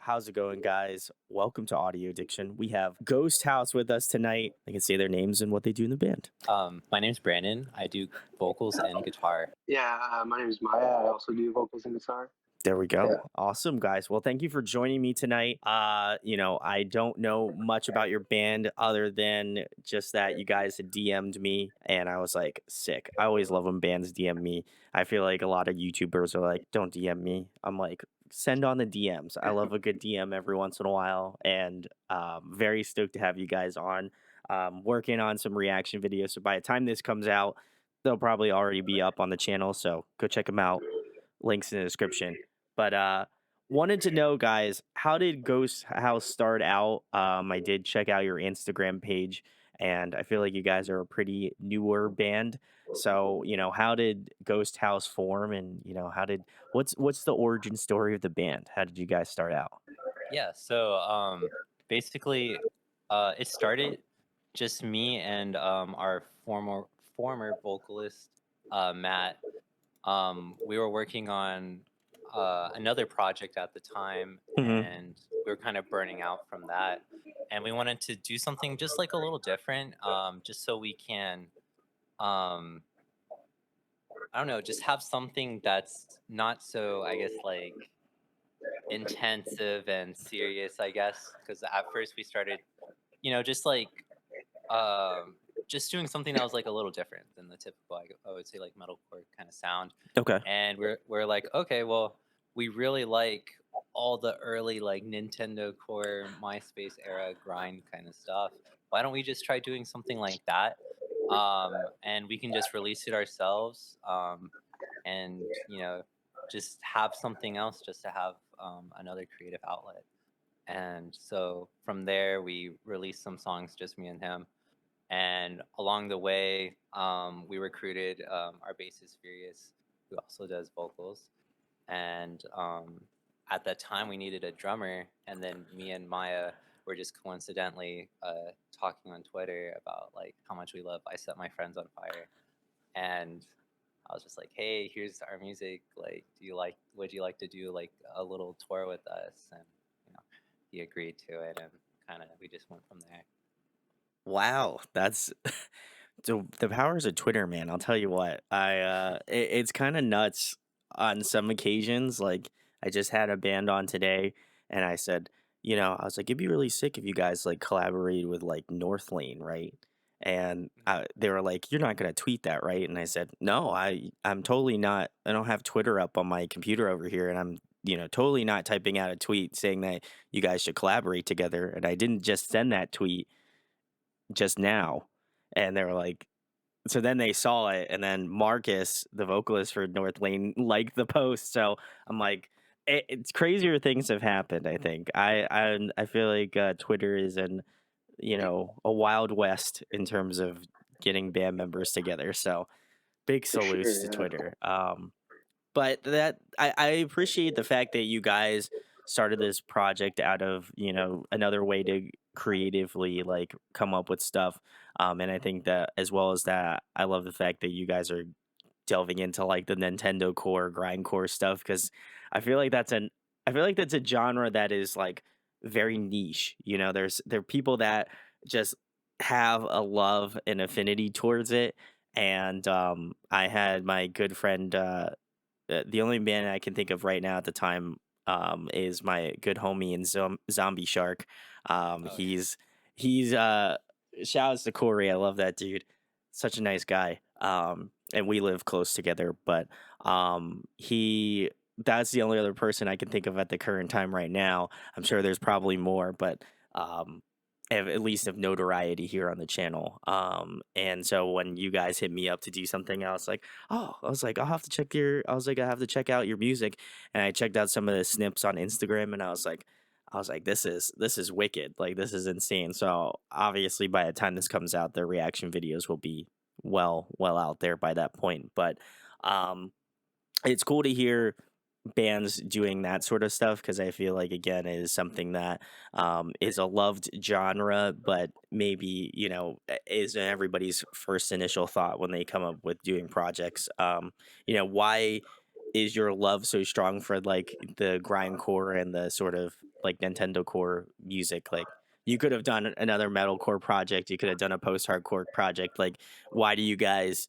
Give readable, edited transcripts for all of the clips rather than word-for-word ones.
How's it going, guys? Welcome to Audio Addiction. We have Ghosthouse with us tonight. I can say their names and what they do in the band. My name's Brandon. I do vocals and guitar. Yeah, my name is Maya. I also do vocals and guitar. There we go. Yeah. Awesome, guys. Well, thank you for joining me tonight. I don't know much about your band other than just that you guys had DM'd me and I was like, sick. I always love when bands DM me. I feel like a lot of YouTubers are like, don't DM me. I'm like, send on the DMs. I love a good DM every once in a while, and very stoked to have you guys on. Working on some reaction videos. So by the time this comes out, they'll probably already be up on the channel. So go check them out. Links in the description. But wanted to know, guys, how did Ghost House start out? I did check out your Instagram page, and I feel like you guys are a pretty newer band. So, how did Ghost House form, and how did what's the origin story of the band? How did you guys start out? Yeah, so basically, it started just me and our former vocalist, Matt. We were working on another project at the time, Hmm. and we were kind of burning out from that. And we wanted to do something just like a little different, just so we can, um, I don't know, just have something that's not so, I guess, like intensive and serious, I guess, because at first we started, just like um, just doing something that was like a little different than the typical, I would say, like metalcore kind of sound. Okay. And we're like, okay, well, we really like all the early like Nintendo Core, MySpace era grind kind of stuff. Why don't we just try doing something like that? And we can just release it ourselves. And just have something else, just to have another creative outlet. And so from there we released some songs, just me and him. And along the way, we recruited our bassist Furious, who also does vocals. And at that time we needed a drummer, and then me and Maya were just coincidentally talking on Twitter about like how much we love I Set My Friends on Fire. And I was just like, "Hey, here's our music. Like, would you like to do like a little tour with us?" And you know, he agreed to it, and kind of we just went from there. Wow, that's the powers of Twitter, man. I'll tell you what. It's kind of nuts on some occasions. Like I just had a band on today, and I said, I was like, it'd be really sick if you guys like collaborated with like North Lane, right? And they were like, "You're not gonna tweet that, right?" And I said, "No, I'm totally not. I don't have Twitter up on my computer over here, and I'm totally not typing out a tweet saying that you guys should collaborate together." And I didn't just send that tweet just now, and they were like, so then they saw it, and then Marcus, the vocalist for North Lane, liked the post. So I'm like, it's crazier things have happened. I think I feel like Twitter is an a wild west in terms of getting band members together. So big For salutes to sure, yeah. Twitter. But that I appreciate the fact that you guys started this project out of another way to creatively like come up with stuff. And I think that as well as that, I love the fact that you guys are delving into like the Nintendo core grindcore stuff, because I feel like that's an I feel like that's a genre that is like very niche. There are people that just have a love and affinity towards it. And I had my good friend, the only band I can think of right now at the time, is my good homie in Zombie Shark. Oh yeah. He's shout outs to Corey. I love that dude. Such a nice guy. And we live close together, but he that's the only other person I can think of at the current time right now. I'm sure there's probably more, but um, at least of notoriety here on the channel. And so when you guys hit me up to do something else, like, oh, I was like, I was like, I have to check out your music. And I checked out some of the snips on Instagram, and I was like, this is wicked. Like, this is insane. So obviously by the time this comes out, the reaction videos will be well out there by that point. But um it's cool to hear bands doing that sort of stuff, because I feel like again it is something that is a loved genre, but maybe isn't everybody's first initial thought when they come up with doing projects. Why? is your love so strong for like the grindcore and the sort of like Nintendo core music? Like you could have done another metalcore project, you could have done a post-hardcore project. Like why do you guys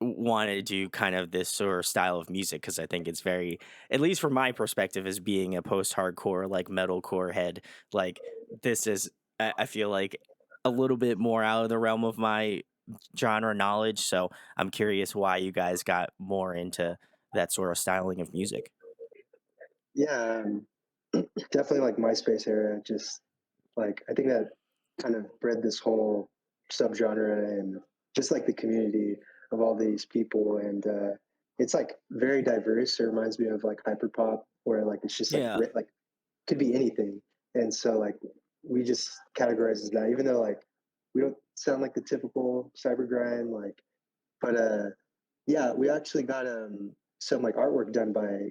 want to do kind of this sort of style of music? Because I think it's very, at least from my perspective, as being a post-hardcore like metalcore head, like this is I feel like a little bit more out of the realm of my genre knowledge. So I'm curious why you guys got more into that sort of styling of music. Yeah, definitely like MySpace era. Just like I think that kind of bred this whole subgenre and just like the community of all these people, and it's like very diverse. It reminds me of like hyperpop, where like it's just like Yeah. like could be anything, and so like we just categorize as that, even though like we don't sound like the typical cyber grind, like, but yeah, we actually got some like artwork done by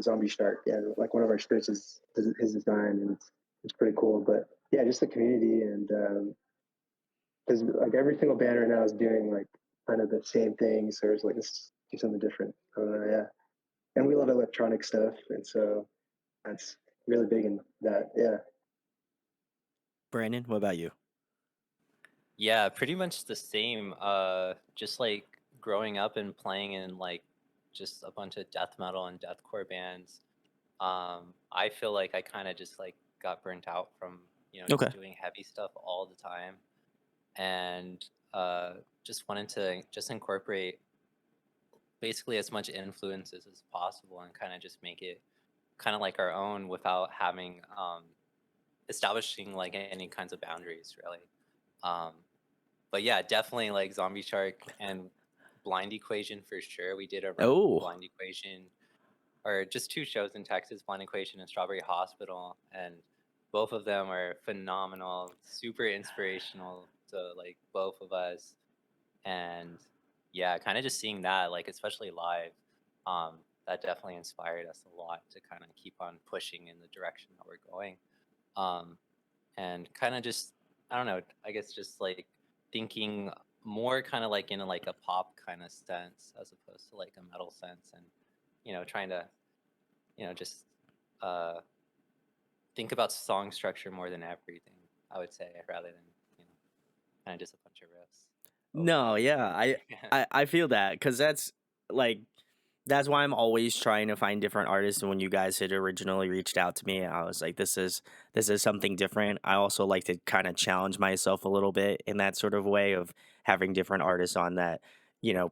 Zombie Shark. Yeah, like one of our shirts is his design, and it's pretty cool. But yeah, just the community, and because like every single band right now is doing like kind of the same thing, so it's like let's do something different. I don't know, yeah, and we love electronic stuff, and so that's really big in that. Yeah, Brandon, what about you? Yeah, pretty much the same. Just like growing up and playing in like just a bunch of death metal and deathcore bands. I feel like I kind of just like got burnt out from Okay. just doing heavy stuff all the time, and just wanted to just incorporate basically as much influences as possible and kind of just make it kind of like our own without having establishing like any kinds of boundaries really. Um, but yeah, definitely like Zombie Shark and Blind Equation for sure. We did a run with Oh, Blind Equation, or just two shows in Texas, Blind Equation and Strawberry Hospital, and both of them are phenomenal, super inspirational to like both of us. And yeah, kind of just seeing that, like especially live, that definitely inspired us a lot to kind of keep on pushing in the direction that we're going. Um, and kind of just I don't know, I guess just like thinking more kind of like in a, like a pop kind of sense as opposed to like a metal sense, and trying to just uh think about song structure more than everything, I would say, rather than kind of just a bunch of riffs no, overall. yeah, I feel that because like that's why I'm always trying to find different artists. And when you guys had originally reached out to me, I was like, this is something different. I also like to kind of challenge myself a little bit in that sort of way of having different artists on that,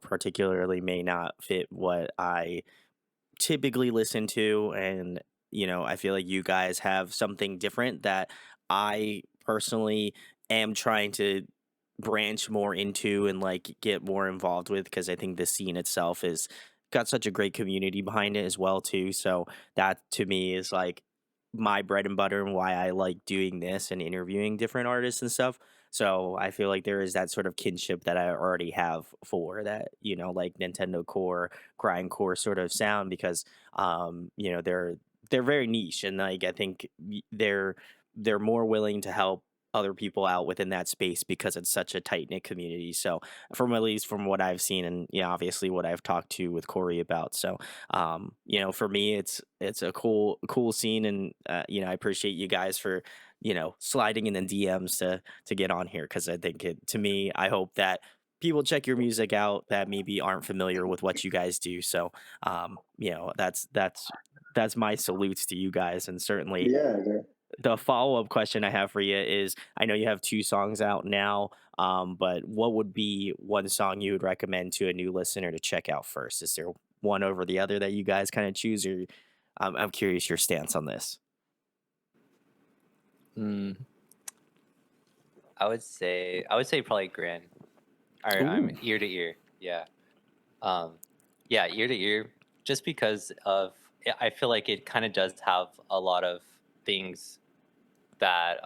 particularly may not fit what I typically listen to. And I feel like you guys have something different that I personally am trying to branch more into and like get more involved with, because I think the scene itself is got such a great community behind it as well too. So that to me is like my bread and butter and why I like doing this and interviewing different artists and stuff. So I feel like there is that sort of kinship that I already have for that, like Nintendo core, grindcore sort of sound, because they're very niche, and like I think they're more willing to help other people out within that space because it's such a tight knit community. So from at least from what I've seen, and obviously what I've talked to with Corey about. So for me it's a cool scene, and I appreciate you guys for sliding in the DMs to get on here, because I think it to me, I hope that people check your music out that maybe aren't familiar with what you guys do. So that's my salutes to you guys. And certainly yeah, the follow-up question I have for you is, I know you have two songs out now, but what would be one song you would recommend to a new listener to check out first? Is there one over the other that you guys kind of choose, or I'm curious your stance on this? Mm, I would say probably Grin, or I'm Ooh, ear to ear. Yeah. Um, yeah, ear to ear, just because of I feel like it kind of does have a lot of things that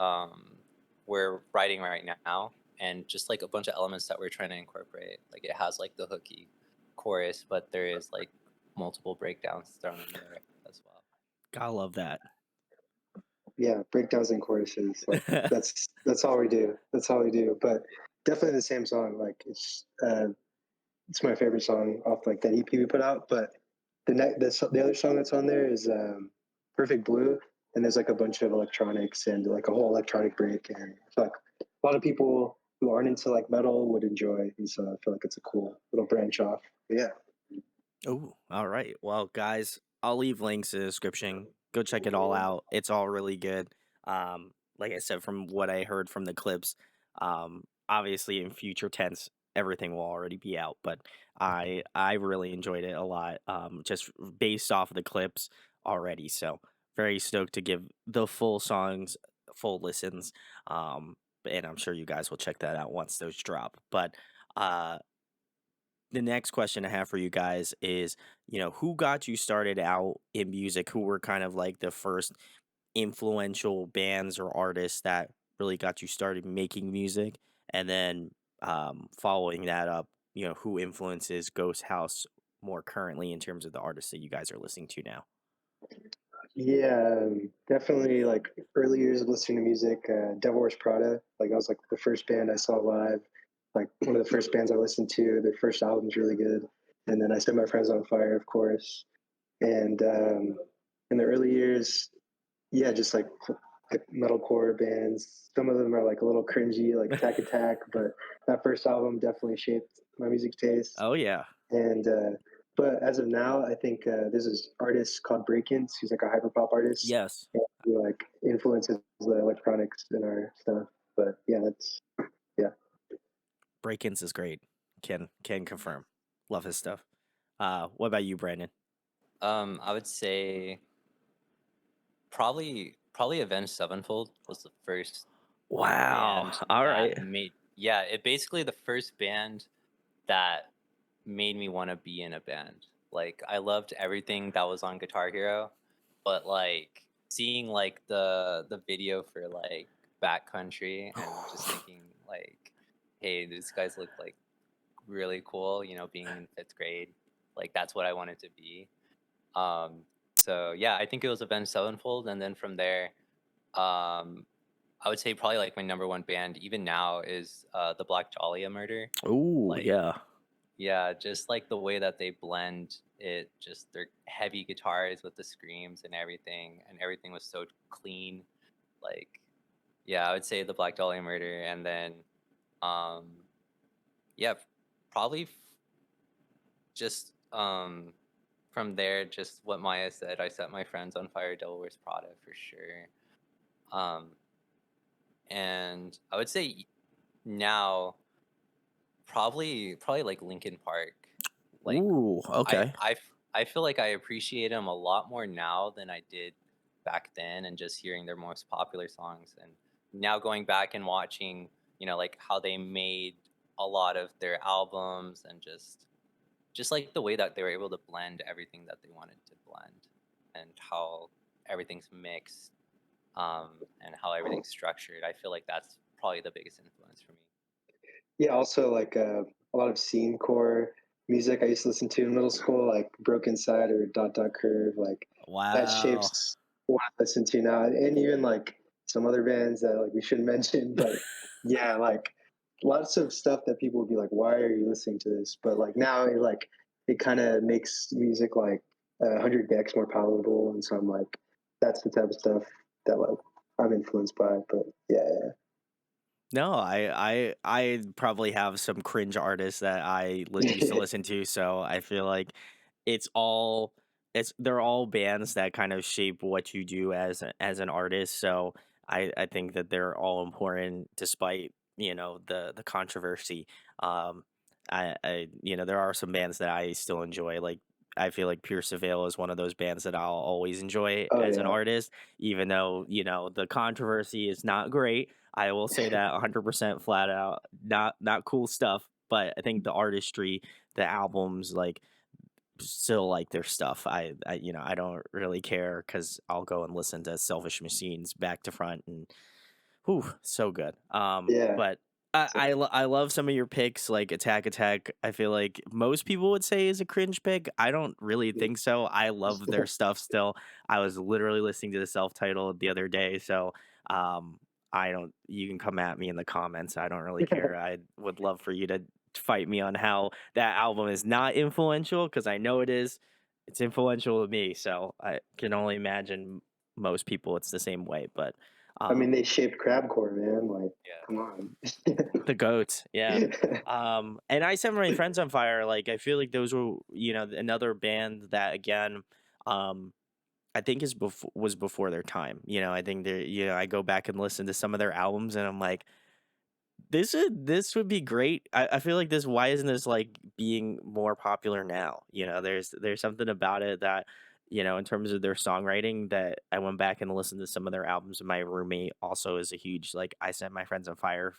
we're writing right now, and just like a bunch of elements that we're trying to incorporate. Like it has like the hooky chorus, but there is like multiple breakdowns thrown in there as well. gotta love that. yeah, breakdowns and choruses. Like that's all we do. That's all we do. But definitely the same song. Like it's my favorite song off like that EP we put out. But the other song that's on there is Perfect Blue, and there's like a bunch of electronics and like a whole electronic break, and I feel like a lot of people who aren't into like metal would enjoy, and so I feel like it's a cool little branch off. But yeah. Oh, all right. Well, guys, I'll leave links in the description. Go check it all out. It's all really good. Like I said, from what I heard from the clips, obviously in future tense, everything will already be out. But I really enjoyed it a lot. Just based off of the clips already. So very stoked to give the full songs full listens. And I'm sure you guys will check that out once those drop. But uh the next question I have for you guys is, who got you started out in music? Who were kind of like the first influential bands or artists that really got you started making music? And then following that up, who influences Ghost House more currently in terms of the artists that you guys are listening to now? Yeah, definitely like early years of listening to music, Devil Wears Prada. Like that was like the first band I saw live, like one of the first bands I listened to. Their first album's really good. And then I Set My Friends on Fire, of course. And in the early years, yeah, just like metalcore bands. Some of them are like a little cringy, like Attack Attack, but that first album definitely shaped my music taste. Oh yeah. And but as of now, I think there's this artist called Breakins. He's like a hyperpop artist, Yes. and he like influences the electronics in our stuff. But yeah, that's yeah. Breakins is great. Can confirm. Love his stuff. What about you, Brandon? I would say probably Avenged Sevenfold was the first Wow. band All right. that made yeah, it basically the first band that made me want to be in a band. Like I loved everything that was on Guitar Hero, but like seeing like the video for like Backcountry and just thinking like, hey, these guys look like really cool, being in 5th grade. Like that's what I wanted to be. Um so yeah, I think it was Avenged Sevenfold, and then from there, um I would say probably like my number one band even now is the Black Dahlia Murder. Ooh, Like yeah. yeah, just like the way that they blend it, just their heavy guitars with the screams and everything was so clean. Like, yeah, I would say the Black Dahlia Murder, and then, um, yeah, probably just from there, just what Maya said. I Set My Friends on Fire, Devil Wears Prada for sure. Um, and I would say now probably like Linkin Park. Like Ooh, I okay. I f- I feel like I appreciate them a lot more now than I did back then, and just hearing their most popular songs, and now going back and watching, like how they made a lot of their albums, and just like the way that they were able to blend everything that they wanted to blend, and how everything's mixed, and how everything's structured. I feel like that's probably the biggest influence for me. Yeah, also like a lot of scene core music I used to listen to in middle school, like Broken Side or Dot Dot Curve. Like that Wow. shapes what I listen to now, and even like some other bands that like we shouldn't mention. But yeah, like lots of stuff that people would be like, "Why are you listening to this?" But like now, it kind of makes music like 100x more palatable, and so I'm like, that's the type of stuff that like I'm influenced by. But yeah, No, I probably have some cringe artists that used to yeah. listen to, so I feel like it's all they're all bands that kind of shape what you do as an artist. So I think that they're all important despite, the controversy. Um there are some bands that I still enjoy. Like I feel like Pure Surveil is one of those bands that I'll always enjoy Oh as an yeah. artist, even though, the controversy is not great. I will say that 100% flat out. Not cool stuff, but I think the artistry, the albums, like still like their stuff. I don't really care because I'll go and listen to Selfish Machines back to front, and whew, so good. Yeah. But I love some of your picks, like Attack Attack. I feel like most people would say is a cringe pick. I don't really think so. I love their stuff still. I was literally listening to the self titled the other day, so um, I don't. You can come at me in the comments. I don't really care. I would love for you to fight me on how that album is not influential because I know it is. it's influential to me, so I can only imagine most people it's the same way. But I mean, um, they shaped crabcore, man. Like, Yeah. come on. the goats, yeah. And I Set My Friends on Fire. Like I feel like those were another band that again, um, I think was before their time. I think they I go back and listen to some of their albums, and I'm like, this would be great. I feel like this. Why isn't this like being more popular now? There's something about it that in terms of their songwriting that I went back and listened to some of their albums. And my roommate also is a huge like I Set My Friends on Fire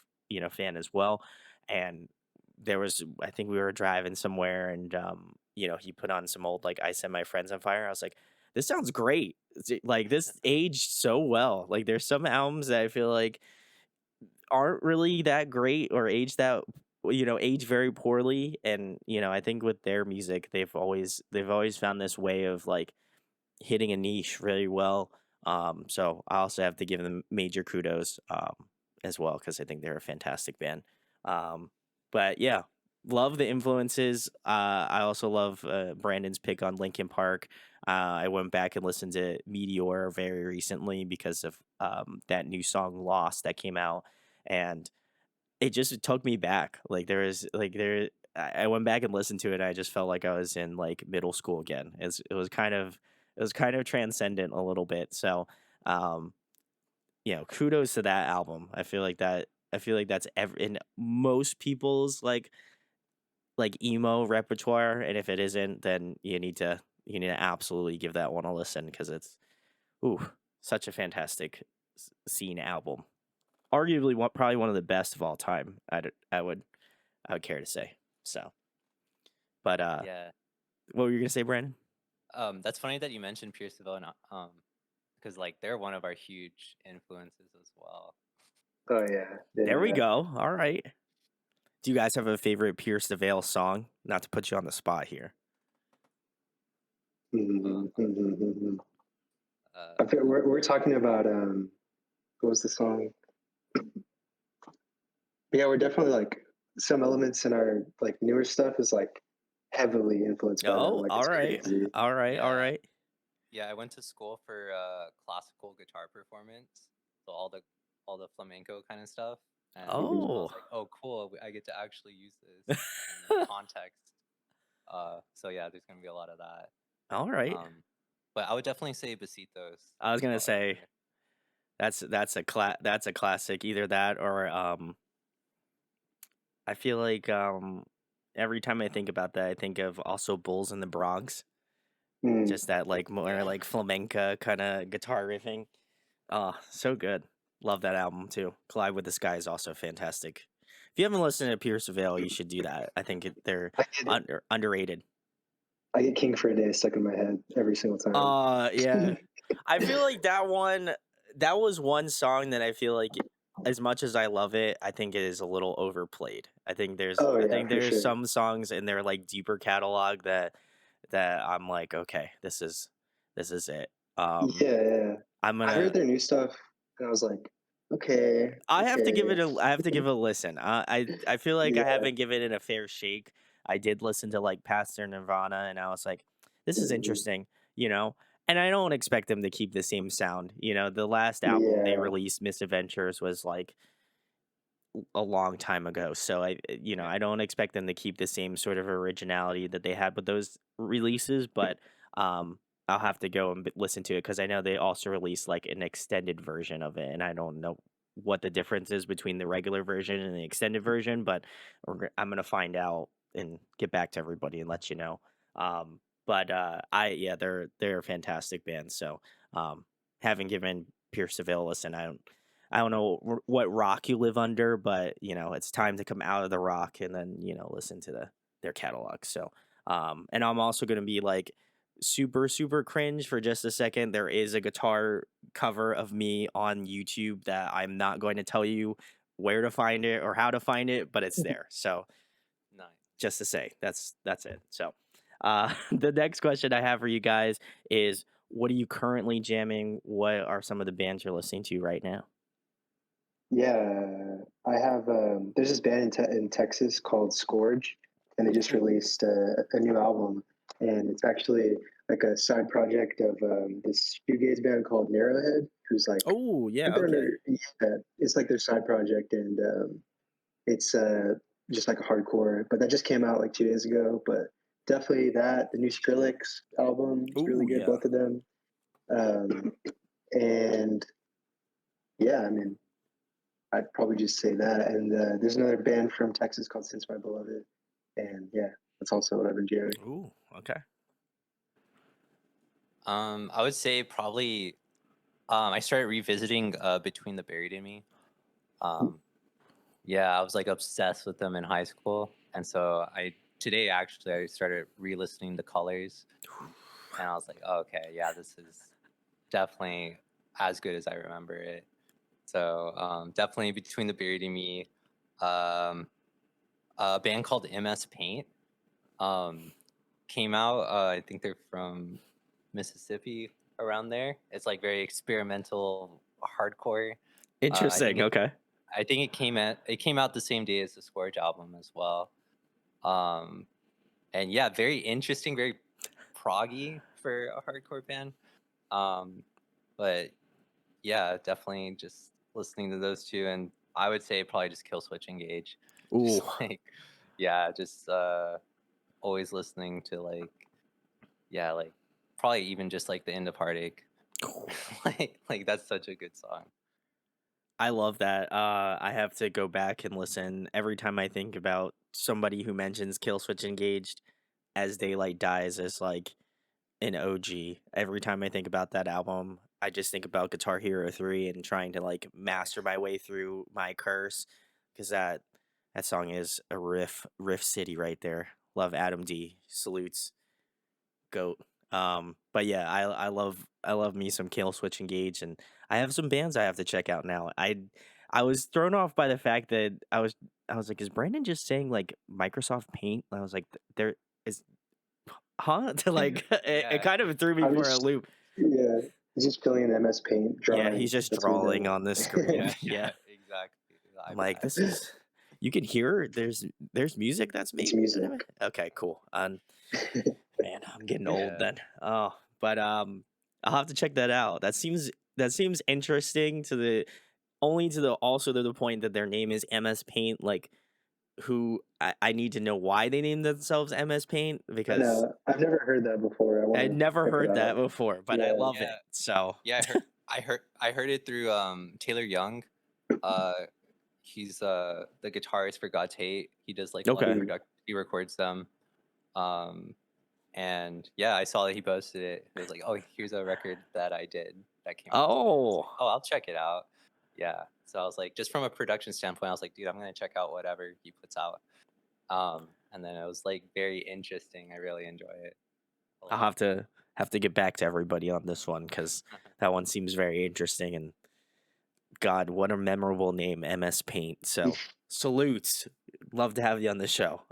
fan as well. And there was I think we were driving somewhere and he put on some old like I Set My Friends on Fire. I was like, this sounds great. Like this aged so well. Like there's some albums that I feel like aren't really that great or age very poorly. And I think with their music they've always found this way of like hitting a niche really well. So I also have to give them major kudos as well because I think they're a fantastic band. um but yeah, love the influences. I also love Brandon's pick on Linkin Park. I went back and listened to Meteor very recently because of that new song Lost that came out, and it took me back. Like there is like there I went back and listened to it and I just felt like I was in like middle school again. It was kind of transcendent a little bit. So um kudos to that album. I feel like that's in most people's like emo repertoire, and if it isn't, then you need to absolutely give that one a listen because it's ooh such a fantastic scene album. Arguably probably one of the best of all time. I would care to say. So, but Yeah. what were you gonna say, Brandon? That's funny that you mentioned Pierceville and because like they're one of our huge influences as well. Oh yeah, There we yeah. go. All right. Do you guys have a favorite Pierce the Veil song? Not to put you on the spot here. Uh, Mm-hmm. uh, I feel we're talking about what was the song? Yeah, we're definitely like some elements in our like newer stuff is like heavily influenced by them. Oh, Like all it's right. crazy. All right. All yeah, right. yeah. I went to school for classical guitar performance, so all the flamenco kind of stuff, and I Oh, was like, oh, cool. I get to actually use this in context. So yeah, there's gonna be a lot of that. all right. But I would definitely say Besitos I was is gonna probably up say there. that's a classic. Either that or I feel like every time I think about that, I think of also Bulls in the Bronx. Mm. Just that like more Yeah, like flamenca kind of guitar riffing. Oh, so good. Love that album too. Collide with the Sky is also fantastic. If you haven't listened to Pierce Veil, you should do that. I think they're I get underrated. I get King for a Day stuck in my head every single time. Yeah. I feel like that was one song that I feel like as much as I love it, I think it is a little overplayed. I think there's Oh I yeah, think for there's sure. some songs in their like deeper catalog that I'm like, okay, this is it. Yeah, yeah. I'm I heard gonna their new stuff and I was like, okay, I have to give okay. it a I have to give it a listen. I feel like I Yeah. haven't given it a fair shake. I did listen to like Pastor Nirvana and I was like, this is Mhm. interesting, you know? And I don't expect them to keep the same sound. The last album they Yeah. released, Misadventures, was like a long time ago. So yeah, I don't expect them to keep the same sort of originality that they had with those releases, but um I'll have to go and listen to it because I know they also released like an extended version of it, and I don't know what the difference is between the regular version and the extended version, but I'm gonna find out and get back to everybody and let you know. But they're a fantastic band. So having given Pierce Seville a listen, I don't know what rock you live under, but it's time to come out of the rock and then listen to their catalog. So, and I'm also gonna be like super super cringe for just a second. There is a guitar cover of me on YouTube that I'm not going to tell you where to find it or how to find it, but it's there. So nice. just to say that's it. So, the next question I have for you guys is, what are you currently jamming? What are some of the bands you're listening to right now? Yeah, I have. There's this band in Texas called Scourge, and they just Ooh. released a new album, and it's actually like a side project of this shoegaze band called Narrowhead, who's like Oh, I think yeah, they're okay. yeah, it's like their side project, and it's just like a hardcore. But that just came out like 2 days ago. But definitely that the new Skrillex album is really Oh, good, yeah. both of them. And yeah, I mean, I'd probably just say that. And there's another band from Texas called Since My Beloved, and yeah, that's also what I've been jamming. Ooh, okay. I would say probably I started revisiting Between the Buried and Me. Yeah, I was like obsessed with them in high school, and so today actually I started re-listening to Colors, and I was like, oh, okay, yeah, this is definitely as good as I remember it. So definitely Between the Buried and Me. A band called MS Paint came out. I think they're from Mississippi, around there. It's like very experimental hardcore. I think Interesting, it okay. I think it came out the same day as the Scourge album as well. Um, and yeah, very interesting, very proggy for a hardcore band. Um, but yeah, definitely just listening to those two, and I would say probably just Kill Switch Engage. Ooh. Just like yeah, just always listening to like yeah, like probably even just like the End of Heartache. Like that's such a good song. I love that. I have to go back and listen every time I think about somebody who mentions Kill Switch Engaged as Daylight Dies as like an OG. Every time I think about that album, I just think about Guitar Hero 3 and trying to like master my way through My Curse because that song is a riff city right there. Love Adam D. Salutes. Goat. But yeah, I love me some Kill Switch Engage, and I have some bands I have to check out now. I was thrown off by the fact that I was like, is Brandon just saying like Microsoft Paint? I was like, there is huh? To like it Yeah. kind of threw me I'm for a just loop. yeah, he's just filling in MS Paint, Yeah, drawing. he's just That's what he drawing on the screen. Yeah, Yeah. yeah, exactly. I'm I like, this does. is you can hear there's music that's It's made in music. it. Okay, cool. Man, I'm getting old yeah. then. Oh, but I'll have to check that out. That seems interesting to the only to the also to the point that their name is MS Paint. Like, who I need to know why they named themselves MS Paint I because know. I've never heard that before. I want I'd to never check it heard that out. before, but I Yeah. love Yeah. it. So Yeah, I heard it through Taylor Young. Uh he's the guitarist for God's Hate. He does like a lot of okay. Mm. he records them. Um and yeah, I saw that he posted it. It was like, "Oh, here's a record that I did that came out today." I was like, Oh, "Oh, I'll check it out." Yeah. So I was like, just from a production standpoint, I was like, "Dude, I'm going to check out whatever he puts out." And then it was like very interesting. I really enjoy it a I'll lot. have to get back to everybody on this one because that one seems very interesting and God, what a memorable name, MS Paint. So salutes. Love to have you on the show.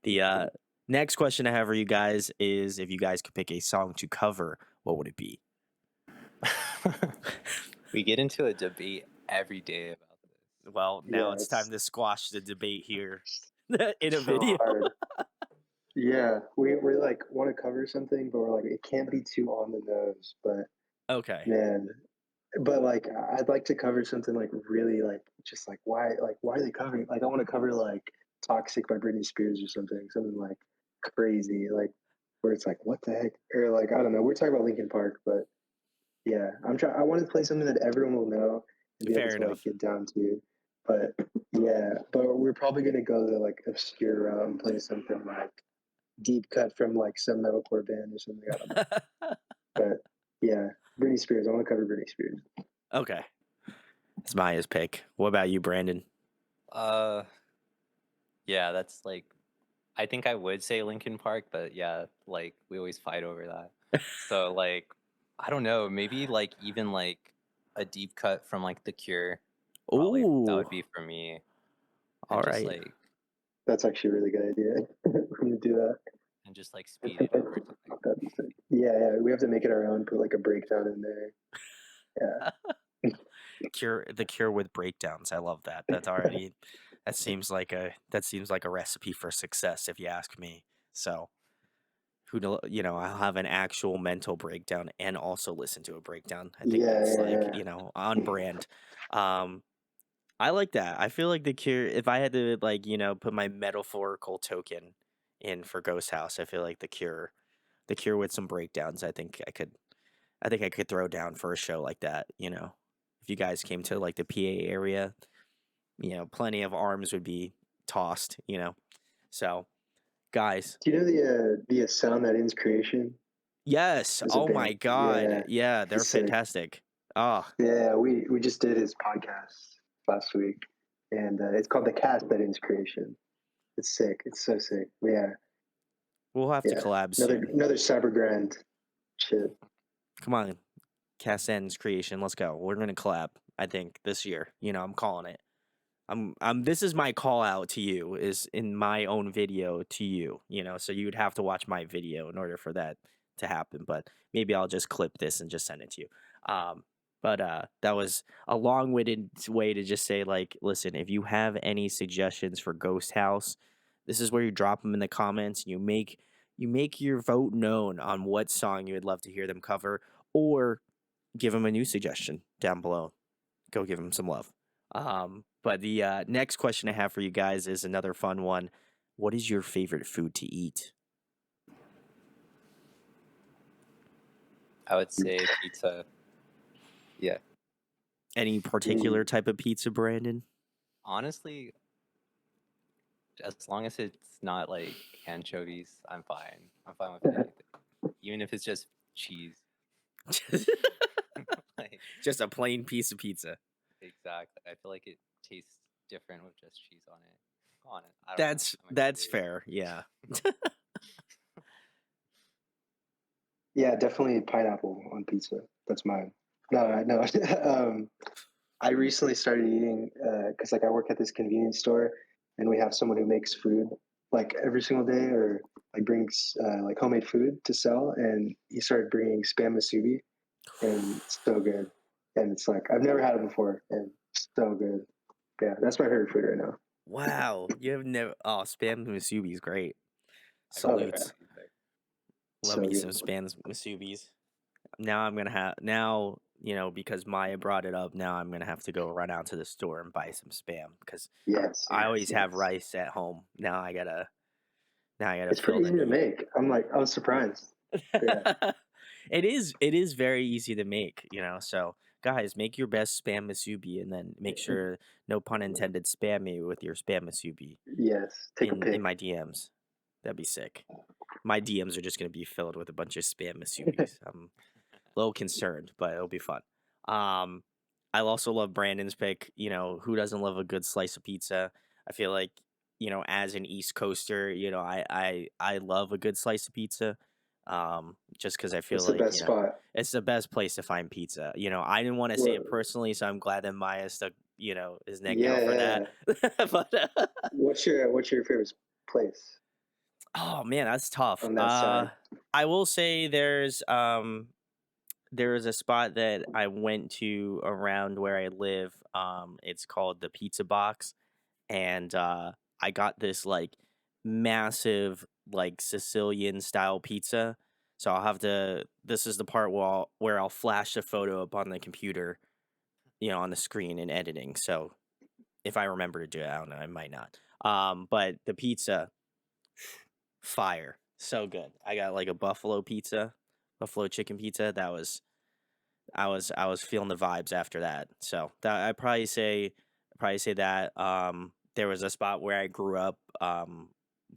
The next question I have for you guys is if you guys could pick a song to cover, what would it be? We get into a debate every day about this. Well, now Yeah, it's time it's to squash the debate here in a so video. hard. Yeah, we like want to cover something, but we're like it can't be too on the nose. But Okay. man, but like I'd like to cover something like really like just like why are they covering? Like I want to cover like "Toxic" by Britney Spears or something like crazy, like where it's like what the heck, or like I don't know. We're talking about Linkin Park, but yeah, I'm trying. I want to play something that everyone will know and be able Fair to like enough. get down to. But yeah, but we're probably gonna go the like obscure route and play something like deep cut from like some metalcore band or something. I don't know. But yeah, Britney Spears. I want to cover Britney Spears. Okay. It's Maya's pick. What about you, Brandon? Uh, yeah, that's like, I think I would say Linkin Park, but yeah, like we always fight over that. So like, I don't know, maybe like even like a deep cut from like The Cure, probably that Ooh. would be for me, All and just right. like That's actually a really good idea. We're gonna do that. speed it over to like That'd be sick. Yeah, yeah. We have to make it our own. Put like a breakdown in there. Yeah. The Cure with breakdowns. I love that. That's already that seems like a recipe for success if you ask me. So, I'll have an actual mental breakdown and also listen to a breakdown. I think Yeah, that's like, yeah, on brand. Um, I like that. I feel like The Cure, if I had to like, put my metaphorical token in for Ghost House, I feel like The Cure with some breakdowns, I think I could throw down for a show like that, If you guys came to like the PA area, plenty of arms would be tossed. So, guys, Do you know the sound that ends creation yes. as a Oh my band? God. Yeah, Yeah, they're he's sick. fantastic. Ah, Yeah, we just did his podcast last week, and it's called The Cast That Ends Creation. It's sick. It's so sick. Yeah, we'll have to yeah. collab Another soon. another cyber grand shit. Come on, Cassen's creation. Let's go. We're gonna collab. I think this year. I'm calling it. This is my call out to you, is in my own video to you, so you would have to watch my video in order for that to happen, but maybe I'll just clip this and just send it to you. But that was a long-winded way to just say, like, listen, if you have any suggestions for Ghost House, this is where you drop them in the comments. You make your vote known on what song you would love to hear them cover, or give them a new suggestion down below. Go give them some love. But the next question I have for you guys is another fun one. What is your favorite food to eat? I would say pizza. Yeah. Any particular type of pizza, Brandon? Honestly, as long as it's not like anchovies, I'm fine. I'm fine with anything. Even if it's just cheese. Like, Just a plain piece of pizza. exactly. I feel like it tastes different with just cheese on it. I don't know. That's I might be that's weird. fair. Yeah. Yeah, definitely pineapple on pizza. That's mine. No, no. I recently started eating because like I work at this convenience store, and we have someone who makes food like every single day, or like brings like homemade food to sell. And he started bringing spam musubi, and it's so good. And it's like I've never had it before, and it's so good. Yeah, that's my favorite food right now. Wow. You have never. Oh, spam musubi is great. I've never Oh tried yeah, Salutes. it either. Love so me some good. spam musubis. Now I'm gonna have because Maya brought it up. Now I'm gonna have to go run out to the store and buy some spam because Yes, I yes, always have yes. rice at home. Now I gotta It's fill pretty the easy to need. make. I was surprised. Yeah. It is very easy to make. So guys, make your best spam masubi and then make sure, no pun intended, spam me with your spam masubi Yes. Take a in pic. my DMs. That'd be sick. My DMs are just gonna be filled with a bunch of spam masubis. I'm a little concerned, but it'll be fun. Um, I also love Brandon's pick. Who doesn't love a good slice of pizza? I feel like, as an East Coaster, I love a good slice of pizza. Just because I feel That's the like, best spot. it's the best place to find pizza. I didn't want to say What? it personally, so I'm glad that Maya stuck, his neck out Yeah, for yeah, that. yeah. But What's your favorite place oh man, that's tough. on that side? I will say there is a spot that I went to around where I live. It's called the Pizza Box, and I got this like massive like Sicilian style pizza. So I'll have to. This is the part where I'll flash a photo up on the computer, on the screen in editing. So if I remember to do it, I don't know. I might not. But the pizza, fire, so good. I got like a buffalo chicken pizza. I was feeling the vibes after that. So that I probably say that. There was a spot where I grew up.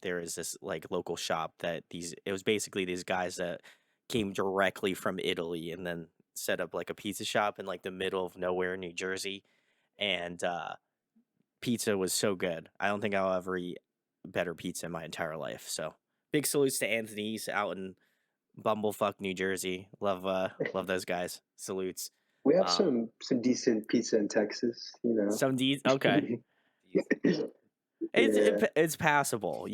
There is this like local shop that it was basically these guys that came directly from Italy and then set up like a pizza shop in like the middle of nowhere, New Jersey, and pizza was so good. I don't think I'll ever eat better pizza in my entire life. So big salutes to Anthony's out in Bumblefuck, New Jersey. Love those guys. Salutes. We have Um, some decent pizza in Texas, some okay. Decent. It's Yeah. it's passable.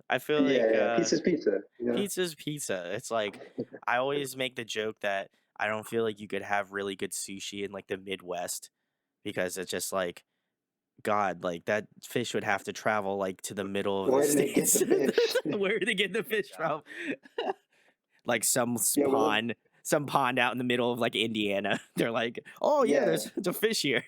I feel Yeah, like yeah. Pizza's pizza. pizza's pizza. It's like I always make the joke that I don't feel like you could have really good sushi in like the Midwest because it's just like God, like that fish would have to travel like to the middle of the Where did they get states. the fish? Where to get the fish from? Exactly. like Yeah, we live. some pond out in the middle of like Indiana. They're like, oh yeah, Yeah, there's a fish here.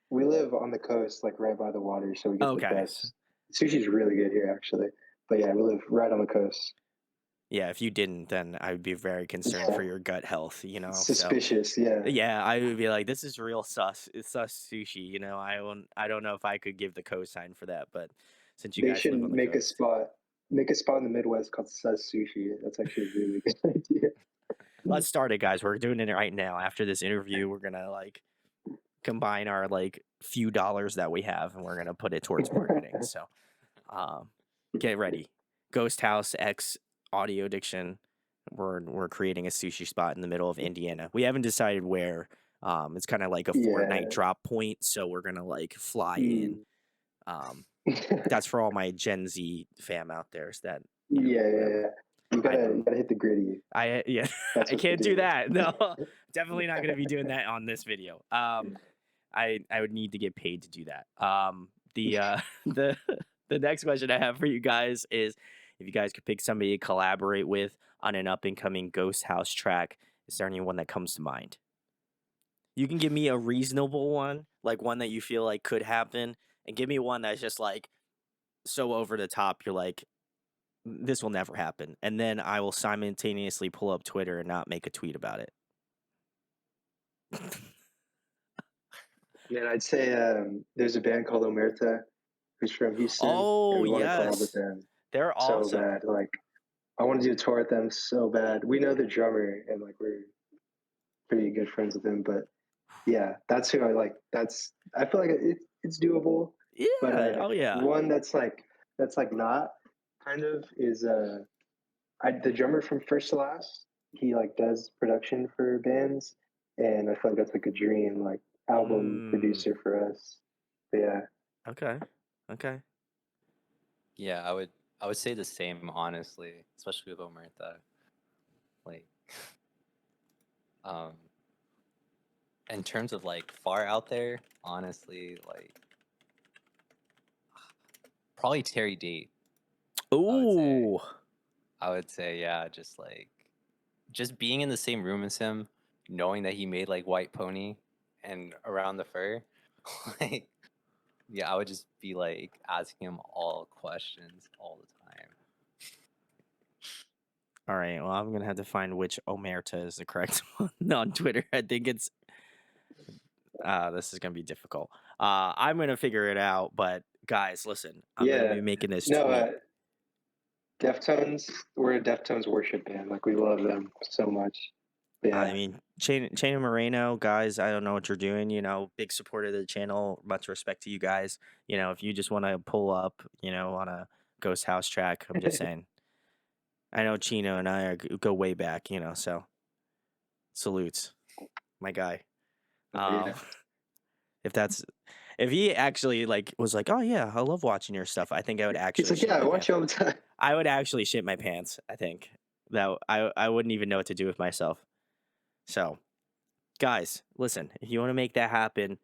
we live on the coast, like right by the water, so we get the Okay. best. Sushi's really good here, actually. But yeah, we live right on the coast. Yeah, if you didn't, then I would be very concerned Yeah, for your gut health, you know. So suspicious. Yeah. yeah, I would be like, this is real sus. It's sus sushi, you know. I don't know if I could give the cosign for that, but since you They guys should live on the coast. make a spot in the Midwest called Sus Sushi. That's actually a really good idea. Let's start it, guys. We're doing it right now. After this interview, we're gonna like combine our like few dollars that we have, and we're gonna put it towards marketing. So, um, get ready. Ghost House X Audio Addiction. We're creating a sushi spot in the middle of Indiana. We haven't decided where. It's kind of like a Fortnite Yeah. drop point, so we're gonna like fly in. Mm. That's for all my Gen Z fam out there. Is that Yeah, yeah, whatever? yeah. You I gotta know. you gotta hit the gritty. Yeah, That's I what to can't do do. that. No, definitely not gonna be doing that on this video. I would need to get paid to do that. The the the next question I have for you guys is if you guys could pick somebody to collaborate with on an up and coming Ghost House track, is there anyone that comes to mind? You can give me a reasonable one, like one that you feel like could happen, and give me one that's just like so over the top. You're like, this will never happen, and then I will simultaneously pull up Twitter and not make a tweet about it. Man, I'd say there's a band called Omerta who's from Houston, and Oh we want to collab with yes, them they're so awesome. bad. Like, I want to do a tour with them so bad. We know the drummer, and like we're pretty good friends with him. But yeah, that's who I like. I feel like it's doable. But Yeah. Oh yeah. one that's like not kind of is the drummer from First to Last. He like does production for bands, and I feel like that's like a dream like album Mm, producer for us. But yeah, okay. Okay. Yeah, I would say the same, honestly, especially with Omerta. Like, um, in terms of like far out there, honestly, like probably Terry Date. I would say. Ooh. I would say, yeah, just being in the same room as him, knowing that he made like White Pony and Around the Fur, like yeah, I would just be like asking him all questions all the time. All right. Well, I'm gonna have to find which Omerta is the correct one on Twitter. I think it's. This is gonna be difficult. I'm gonna figure it out. But guys, listen. I'm gonna yeah. be making this No, tweet. Deftones. We're a Deftones worship band. Like we love them so much. But I yeah, mean, Chain Moreno, guys, I don't know what you're doing. You know, big supporter of the channel. Much respect to you guys. You know, if you just want to pull up, you know, on a Ghost House track, I'm just saying. I know Chino and I go way back, you know, so salutes, my guy. Um, yeah. if he actually like was like, oh yeah, I love watching your stuff, I think I would He's actually like, shit yeah, I my watch pants. you all the time. I would actually shit my pants. I think that I wouldn't even know what to do with myself. So, guys, listen, if you want to make that happen,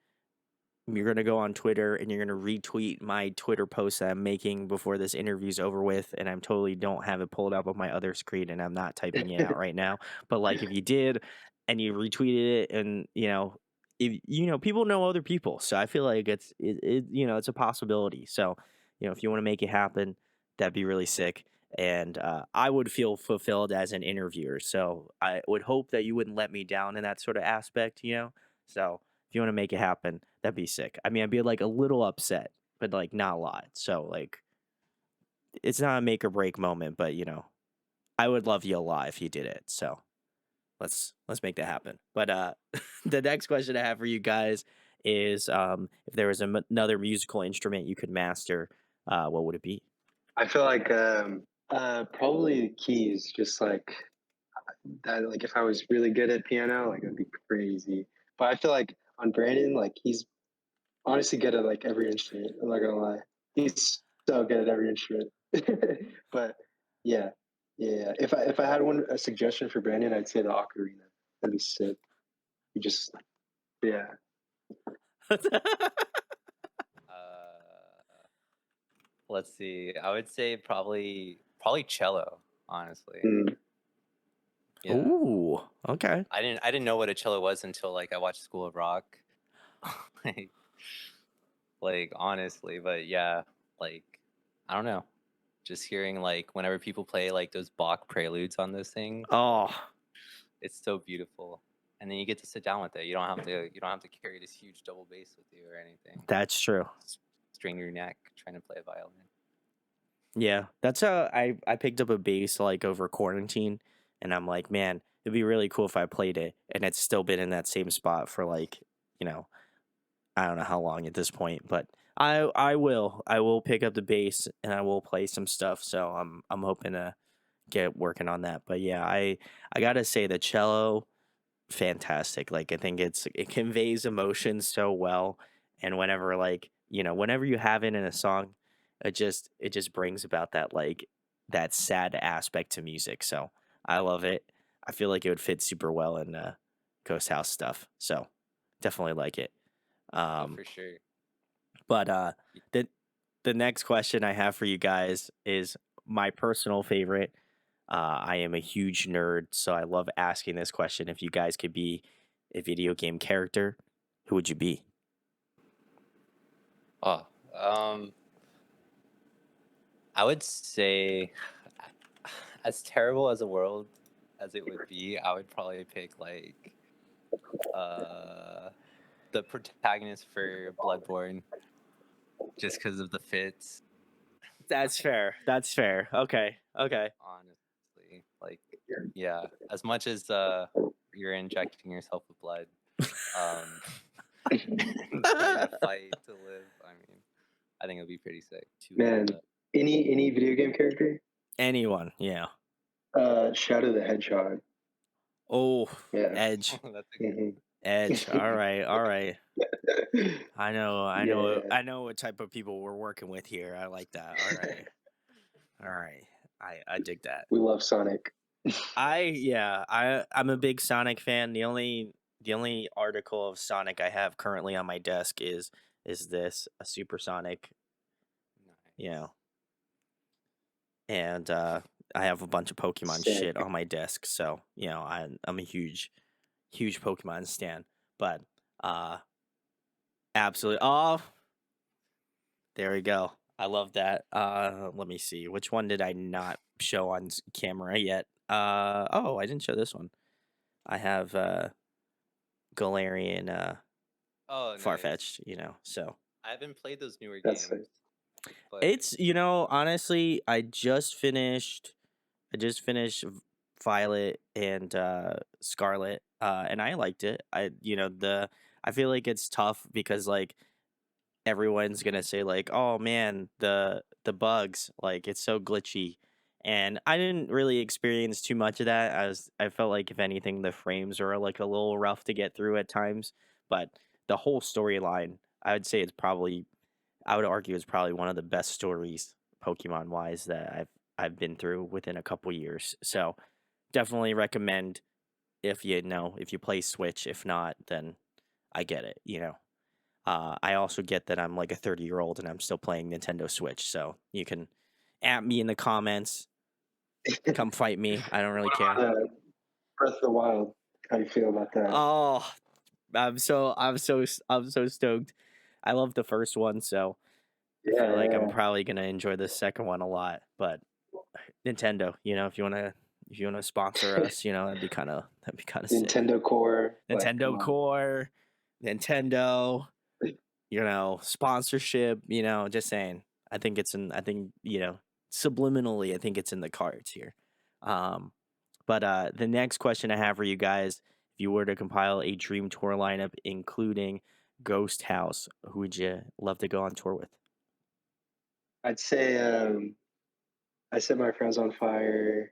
you're going to go on Twitter and you're going to retweet my Twitter post that I'm making before this interview's over with. And I'm totally don't have it pulled up on my other screen and I'm not typing it out right now. But like if you did and you retweeted it and, you know, if you know, people know other people. So I feel like you know, it's a possibility. So, you know, if you want to make it happen, that'd be really sick. And I would feel fulfilled as an interviewer. So I would hope that you wouldn't let me down in that sort of aspect, you know? So if you want to make it happen, that'd be sick. I mean, I'd be like a little upset, but like not a lot. So like, it's not a make or break moment, but you know, I would love you a lot if you did it. So let's make that happen. But the next question I have for you guys is, if there was another musical instrument you could master, what would it be? I feel like probably keys, just like that. Like if I was really good at piano, like it'd be crazy. But I feel like on Brandon, like he's honestly good at like every instrument. I'm not gonna lie, he's so good at every instrument. But yeah, yeah. If I had a suggestion for Brandon, I'd say the ocarina. That'd be sick. You just yeah. Uh, let's see. I would say probably cello, honestly. Mm. Yeah. Ooh, okay. I didn't know what a cello was until like I watched School of Rock. like, like honestly, but yeah, like I don't know. Just hearing like whenever people play like those Bach preludes on those things, Oh, it's so beautiful. And then you get to sit down with it. You don't have to carry this huge double bass with you or anything. that's true. Strain your neck trying to play a violin. Yeah, that's I picked up a bass like over quarantine, and I'm like, man, it'd be really cool if I played it, and it's still been in that same spot for like, you know, I don't know how long at this point, but I will pick up the bass and I will play some stuff. So I'm hoping to get working on that. But yeah, I gotta say the cello fantastic. Like I think it conveys emotion so well, and whenever like whenever you have it in a song, it just brings about that like that sad aspect to music. So I love it. I feel like it would fit super well in Ghost House stuff. So definitely like it. Oh, Um, for sure. but the the next question I have for you guys is my personal favorite. I am a huge nerd, so I love asking this question. If you guys could be a video game character, who would you be? Oh, I would say, as terrible as a world as it would be, I would probably pick like uh the protagonist for Bloodborne, just because of the fits. That's fair. That's fair. Okay. Okay. Honestly, like, yeah, as much as you're injecting yourself with blood, um, and trying to fight to live. I mean, I think it'd be pretty sick to Man, have any video game character? Anyone? Yeah. Shadow the Hedgehog. Oh, Yeah. Edge. that. That's a good hmm one. Edge. All right. All right. I know. I know. Yeah. I know what type of people we're working with here. I like that. All right. All right. I dig that. We love Sonic. I'm a big Sonic fan. The only article of Sonic I have currently on my desk is this a Supersonic, you Nice. know, and I have a bunch of Pokemon Sick. shit on my desk, so I'm a huge Pokemon stan. But uh absolutely, oh, there we go. I love that. Let me see. Which one did I not show on camera yet? Oh, I didn't show this one. I have Galarian Oh, nice. Farfetch'd, so I haven't played those newer That's sick. games, but it's honestly, I just finished Violet and Scarlet, and I liked it. I feel like it's tough because like everyone's gonna say like, oh man, the bugs, like it's so glitchy. And I didn't really experience too much of that, as I felt like if anything the frames are like a little rough to get through at times. But the whole storyline, I would say I would argue it's probably one of the best stories Pokemon wise that I've been through within a couple years. So definitely recommend if you play Switch. If not, then I get it. I also get that I'm like a 30-year-old and I'm still playing Nintendo Switch. So you can at me in the comments, come fight me. I don't really What care. about Breath of the Wild? How do you feel about that? Oh, I'm so stoked. I love the first one, so I feel Yeah, like I'm yeah. probably gonna enjoy the second one a lot. But Nintendo, if you wanna sponsor us, that'd be kind of sick. Nintendo Core. Like, come Nintendo on. Core, Nintendo, sponsorship, just saying. I think subliminally, I think it's in the cards here. Um, but the next question I have for you guys, if you were to compile a dream tour lineup including Ghost House, who would you love to go on tour with? I'd say I Set My Friends on Fire,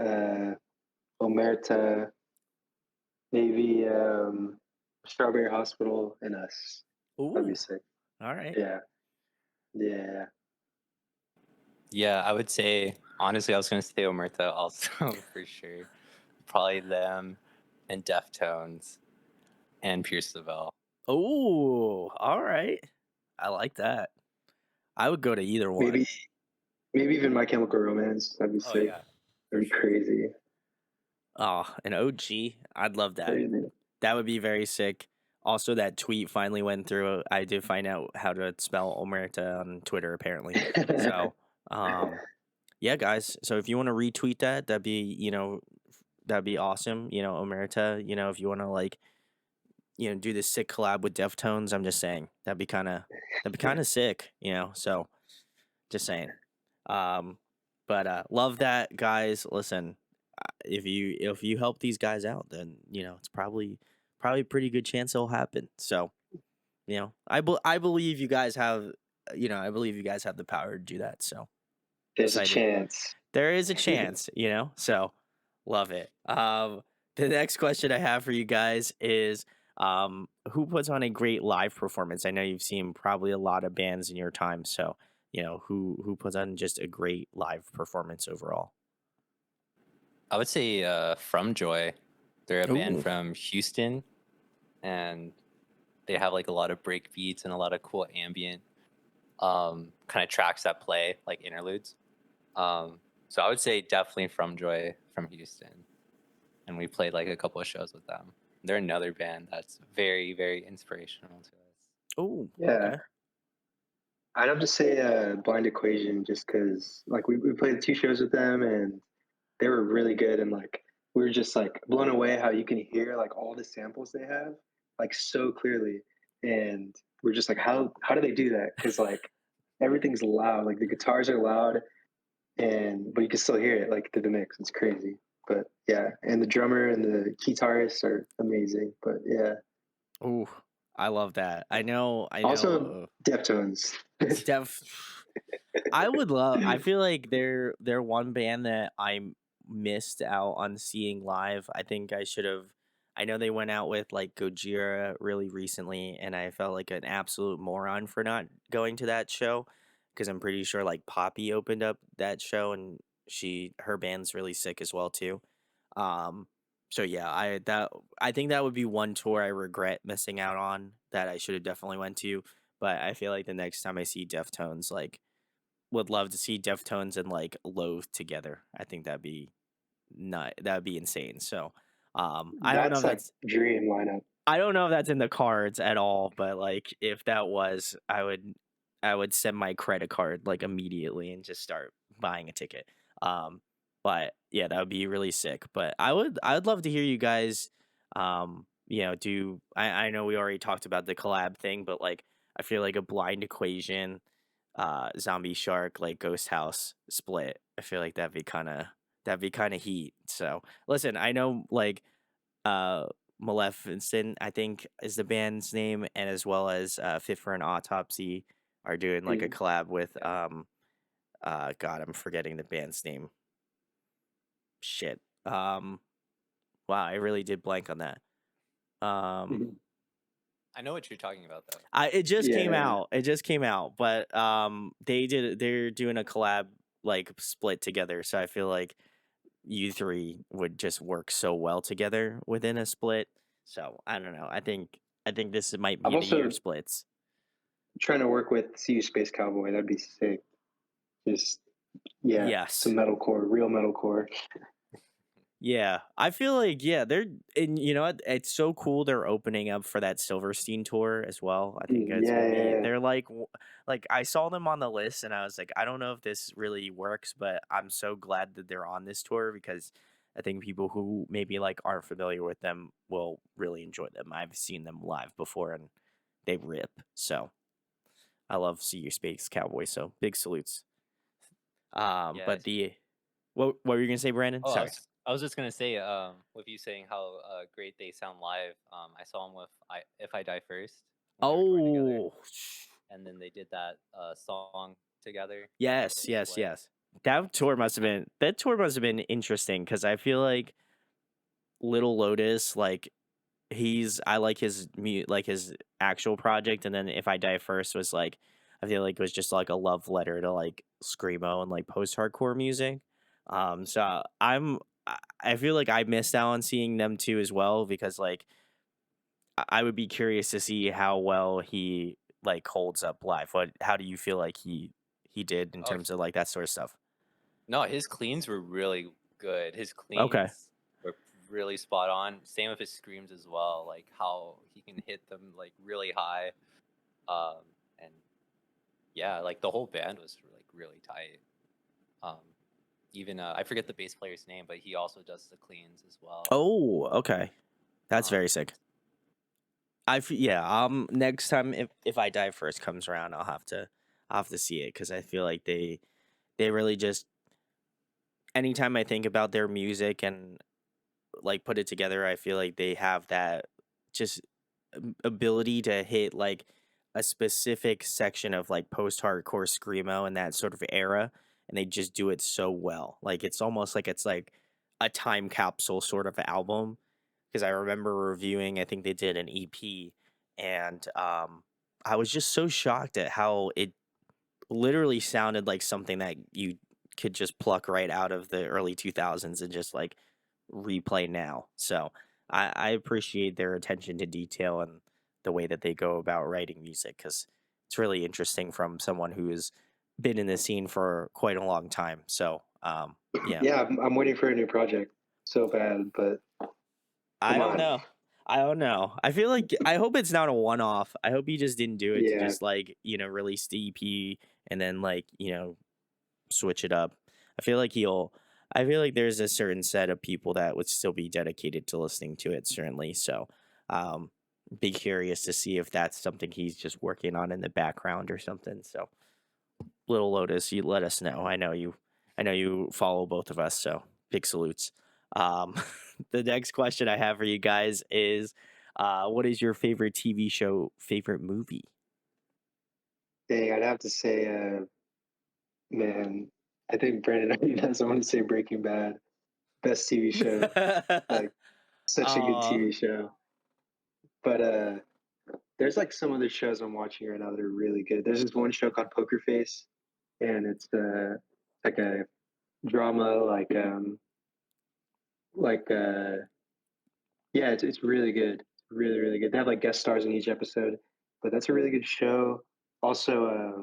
uh, Omerta, maybe Strawberry Hospital, and us. That'd be Ooh, sick. all right. Yeah, yeah. yeah, I would say honestly, I was gonna say Omerta also for sure. Probably them and Deftones and Pierce the Veil. Ooh, all right. I like that. I would go to either one. Maybe even My Chemical Romance. That'd be Oh sick. yeah, for That'd be sure. crazy. Oh, an OG. I'd love that. Crazy. That would be very sick. Also, that tweet finally went through. I did find out how to spell Omerta on Twitter, apparently. So, um, yeah, guys. So if you want to retweet that, that'd be awesome. Omerta. If you want to like, do this sick collab with Deftones, I'm just saying that'd be kind of sick. So just saying. Um, but love that, guys. Listen, if you help these guys out, then it's probably a pretty good chance it'll happen. So I believe you guys have the power to do that. So There's a excited. chance. There is a chance, So love it. The next question I have for you guys is who puts on a great live performance? I know you've seen probably a lot of bands in your time, so who puts on just a great live performance overall? I would say From Joy. They're a band Ooh. from Houston, and they have like a lot of break beats and a lot of cool ambient kind of tracks that play like interludes. So I would say definitely From Joy from Houston, and we played like a couple of shows with them. They're another band that's very, very inspirational to us. Oh, Yeah. okay. I'd have to say Blind Equation, just because like we played 2 shows with them and they were really good, and like we were just like blown away how you can hear like all the samples they have like so clearly, and we're just like how do they do that? Because like everything's loud, like the guitars are loud, but you can still hear it like through the mix. It's crazy. But yeah, and the drummer and the guitarists are amazing. But yeah, Ooh, I love that. I know. also Deftones. Def. I feel like they're one band that I missed out on seeing live. I think I should have. I know they went out with like Gojira really recently, and I felt like an absolute moron for not going to that show because I'm pretty sure like Poppy opened up that show, and her band's really sick as well too. Um, so yeah, I think that would be one tour I regret missing out on that I should have definitely went to. But I feel like the next time I see Deftones, like would love to see Deftones and like Loathe together. I think that'd be insane. So I don't know That's if like that's dream lineup. I don't know if that's in the cards at all, but like if that was, I would send my credit card like immediately and just start buying a ticket. Um but yeah, that would be really sick. But I would love to hear you guys do I know we already talked about the collab thing, but like I feel like a Blind Equation, Zombie Shark, like Ghosthouse split. I feel like that'd be kind of heat. So listen, I know like uh Maleficent, I think is the band's name, and as well as Fit for an Autopsy are doing like a collab with God, I'm forgetting the band's name. Shit. Wow, I really did blank on that. Um I know what you're talking about though. it just came Yeah. out. It just came out, but they're doing a collab like split together, so I feel like you three would just work so well together within a split. So I don't know. I think this might I'm be the year also of splits. trying to work with See You Space Cowboy. That'd be sick. Just yeah, Yes. some metalcore, real metalcore. Yeah. I feel like they're and you know what? It's so cool they're opening up for that Silverstein tour as well. I think it's gonna be Yeah. they're like I saw them on the list and I was like, I don't know if this really works, but I'm so glad that they're on this tour because I think people who maybe like aren't familiar with them will really enjoy them. I've seen them live before and they rip. So I love See You Space Cowboy. So big salutes. But Yes. what were you gonna say, Brandon? Oh, Sorry. I was just gonna say, with you saying how great they sound live. I saw them with If I Die First when they were touring together, Oh, and then they did that song together. yes, The yes, split. yes. That tour must have been interesting because I feel like Little Lotus, like I like his actual project, and then If I Die First was like I feel like it was just like a love letter to like screamo and like post hardcore music. So I feel like I missed out on seeing them too as well because like I would be curious to see how well he like holds up live. How do you feel like he did in Oh terms of like that sort of stuff? no, his cleans were really good. His Okay. cleans were really spot on. Same with his screams as well, like how he can hit them like really high. And yeah, like the whole band was like really tight. Um, even I forget the bass player's name, but he also does the cleans as well. Oh, okay. That's Um, very sick. Next time if I Die First comes around, I'll have to see it because I feel like they really just anytime I think about their music and like put it together, I feel like they have that just ability to hit like a specific section of like post-hardcore screamo in that sort of era, and they just do it so well. Like it's almost like it's like a time capsule sort of album. Because I remember reviewing, I think they did an EP, and I was just so shocked at how it literally sounded like something that you could just pluck right out of the early 2000s and just like replay now. So I appreciate their attention to detail and the way that they go about writing music because it's really interesting from someone who has been in the scene for quite a long time. So yeah, Yeah, I'm waiting for a new project so bad, but I come don't on. know. I don't know. I feel like I hope it's not a one off. I hope he just didn't do it to Yeah, just like, release the EP and then like, switch it up. I feel like he'll I feel like there's a certain set of people that would still be dedicated to listening to it certainly. So, um be curious to see if that's something he's just working on in the background or something. So, Little Lotus, you let us know. I know you follow both of us, so big salutes. Um the next question I have for you guys is what is your favorite TV show, favorite movie? dang, I'd have to say, man, I think Brandon already knows. I want to say Breaking Bad, best TV show, like such a good Oh, TV show. But there's like some other shows I'm watching right now that are really good. There's this one show called Poker Face, and it's like a drama, like yeah, it's really good, really good. They have like guest stars in each episode, but that's a really good show. Also,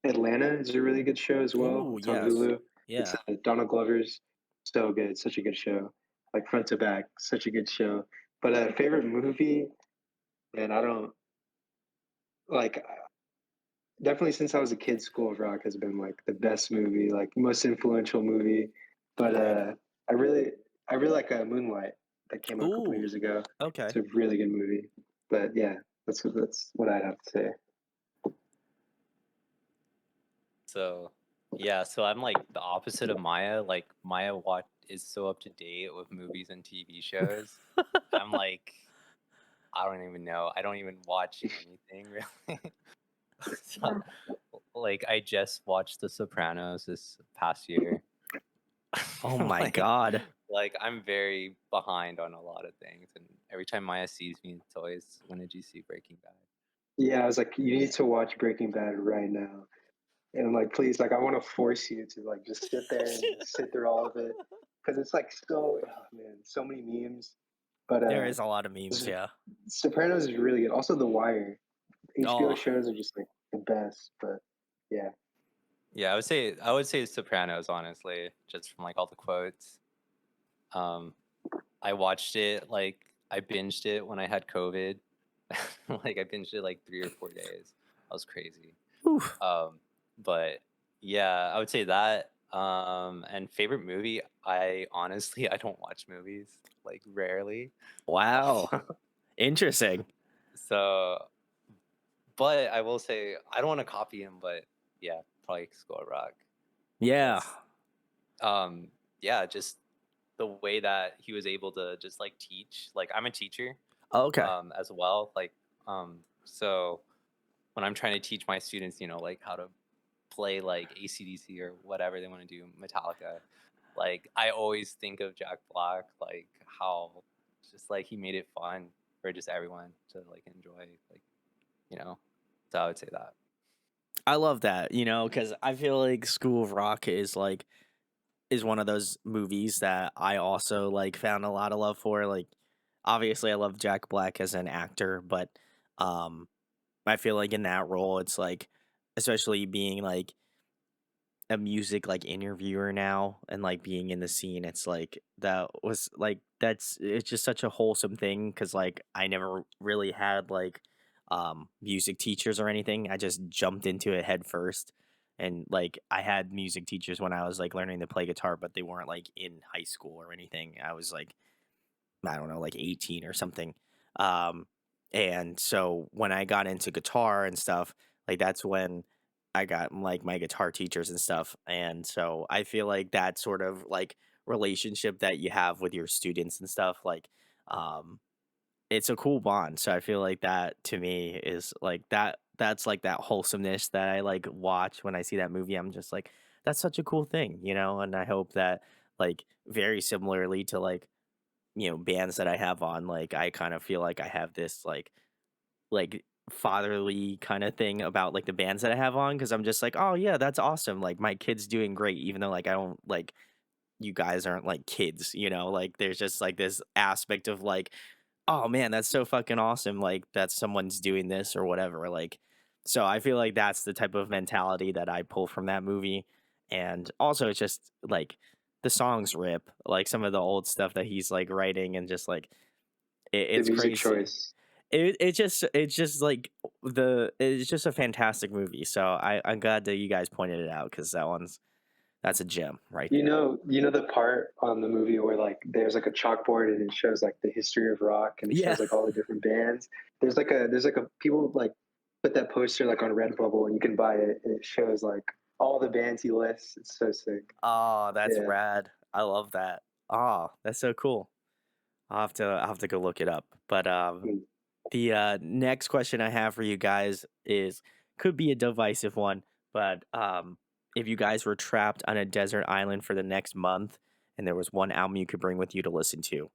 Atlanta is a really good show as well. ooh, It's on yes. Hulu. It's Yeah. Donald Glover's so good, such a good show, like front to back, such a good show. But favorite movie, and I don't like definitely since I was a kid, School of Rock has been like the best movie, like most influential movie. But Agreed. I really I really like Moonlight that came out a couple Ooh, years ago. It's okay. a really good movie. But yeah, that's what I'd have to say. so yeah, so I'm like the opposite of Maya. Like Maya watch is so up to date with movies and TV shows. I'm like, I don't even know. I don't even watch anything really. So, like I just watched The Sopranos this past year. Oh my like, god. like I'm very behind on a lot of things, and every time Maya sees me, it's always, "When did you see Breaking Bad?" Yeah, I was like, you need to watch Breaking Bad right now. And I'm like, please, like, I want to force you to like just sit there and sit through all of it because it's like so, oh, man, so many memes. But There is a lot of memes, yeah. Sopranos is really good. Also, The Wire. HBO Oh, shows are just like the best. But yeah, Yeah, I would say Sopranos, honestly, just from like all the quotes. Um, I watched it like I binged it when I had COVID. Like I binged it like 3 or 4 days. That was crazy. oof. But yeah, I would say that. And favorite movie, I honestly I don't watch movies, like rarely. Wow. Interesting. So, but I will say I don't want to copy him, but yeah, probably Skull Rock. Yeah. Just yeah, just the way that he was able to just like teach. Like I'm a teacher Okay. as well. Like so when I'm trying to teach my students, like how to play like ACDC or whatever they want to do, Metallica, like I always think of Jack Black, like how just like he made it fun for just everyone to like enjoy, like you know. So I would say that. I love that, because I feel like School of Rock is one of those movies that I also like found a lot of love for. Like obviously I love Jack Black as an actor, but um I feel like in that role it's like especially being like a music like interviewer now and like being in the scene, it's like that was like it's just such a wholesome thing because like I never really had like music teachers or anything. I just jumped into it head first. And like I had music teachers when I was like learning to play guitar, but they weren't like in high school or anything. I was like I don't know, like 18 or something. Um, and so when I got into guitar and stuff, like that's when I got like my guitar teachers and stuff. And so I feel like that sort of like relationship that you have with your students and stuff, like um it's a cool bond. So I feel like that to me is like that's like that wholesomeness that I like watch when I see that movie. I'm just like, that's such a cool thing, you know? And I hope that like very similarly to like bands that I have on, like, I kind of feel like I have this, like, fatherly kinda thing about, like, the bands that I have on because 'cause I'm just like, "Oh, yeah, that's awesome, like, my kid's doing great," even though, like, I don't like, you guys aren't, like, kids, like, there's just, like, this aspect of, like, "Oh, man, that's so fucking awesome," like, that someone's doing this or whatever, like so I feel like that's the type of mentality that I pull from that movie, and also it's just, like, the songs rip, like, some of the old stuff that he's, like, writing and just, like, The it's music crazy. choice. It's just, like, it's just a fantastic movie, so I'm glad that you guys pointed it out because that's a gem right there. You know the part on the movie where like there's like a chalkboard and it shows like the history of rock and it Yeah. shows like all the different bands. There's like a people like put that poster like on Redbubble and you can buy it and it shows like all the bands he lists. It's so sick. Oh, that's Yeah. rad. I love that. Oh, that's so cool. I'll have to go look it up. But Mm. the next question I have for you guys is could be a divisive one, but if you guys were trapped on a desert island for the next month and there was one album you could bring with you to listen to,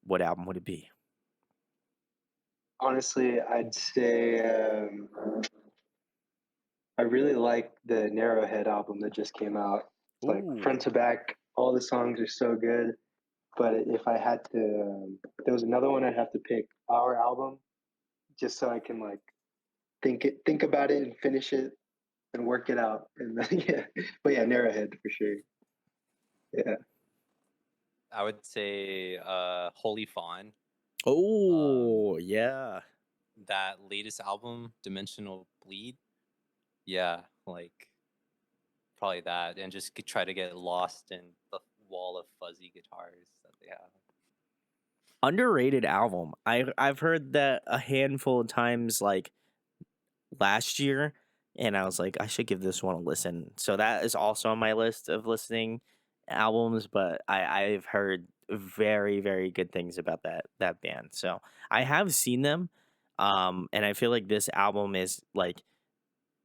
what album would it be? Honestly, I'd say I really like the Narrowhead album that just came out. It's like Ooh. front to back, all the songs are so good. But if I had to, there was another one I'd have to pick our album just so I can like think about it and finish it and work it out. And then, yeah, but yeah, Narrowhead for sure. Yeah, I would say Holy Fawn. Um, Oh, yeah. that latest album, Dimensional Bleed. Yeah, like probably that, and just try to get lost in the wall of fuzzy guitars that they have. Underrated album. I've heard that a handful of times like last year and I was like I should give this one a listen. So that is also on my list of listening albums, but I've heard very very good things about that band. So I have seen them and I feel like this album is like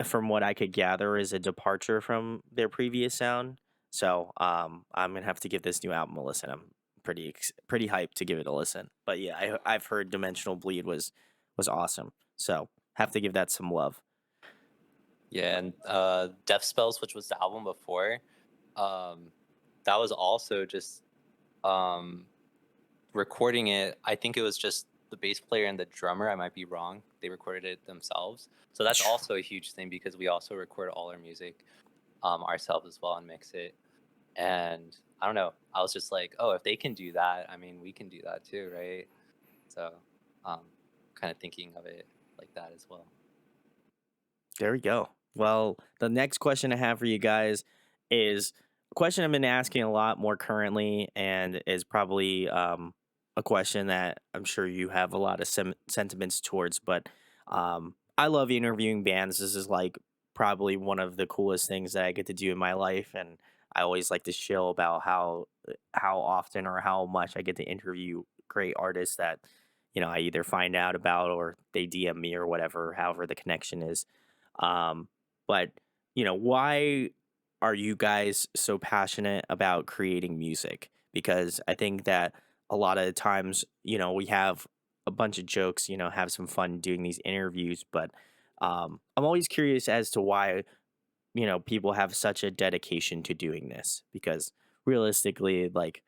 from what I could gather, is a departure from their previous sound. So, I'm gonna have to give this new album a listen. I'm pretty hyped to give it a listen. But yeah, I've heard Dimensional Bleed was awesome. So have to give that some love. Yeah, and Death Spells, which was the album before, um, that was also just um, recording it. I think it was just the bass player and the drummer. I might be wrong. They recorded it themselves. So that's also a huge thing because we also record all our music ourselves as well and mix it. And I don't know. I was just like, oh, if they can do that, I mean, we can do that too, right? So, um, kind of thinking of it like that as well. There we go. Well, the next question I have for you guys is a question I've been asking a lot more currently, and is probably a question that I'm sure you have a lot of sentiments towards. But I love interviewing bands. This is like probably one of the coolest things that I get to do in my life, and I always like to shill about how often or how much I get to interview great artists that I either find out about or they DM me or whatever, however the connection is. um, but why are you guys so passionate about creating music? Because I think that a lot of the times, we have a bunch of jokes, have some fun doing these interviews, but I'm always curious as to why, people have such a dedication to doing this because realistically, like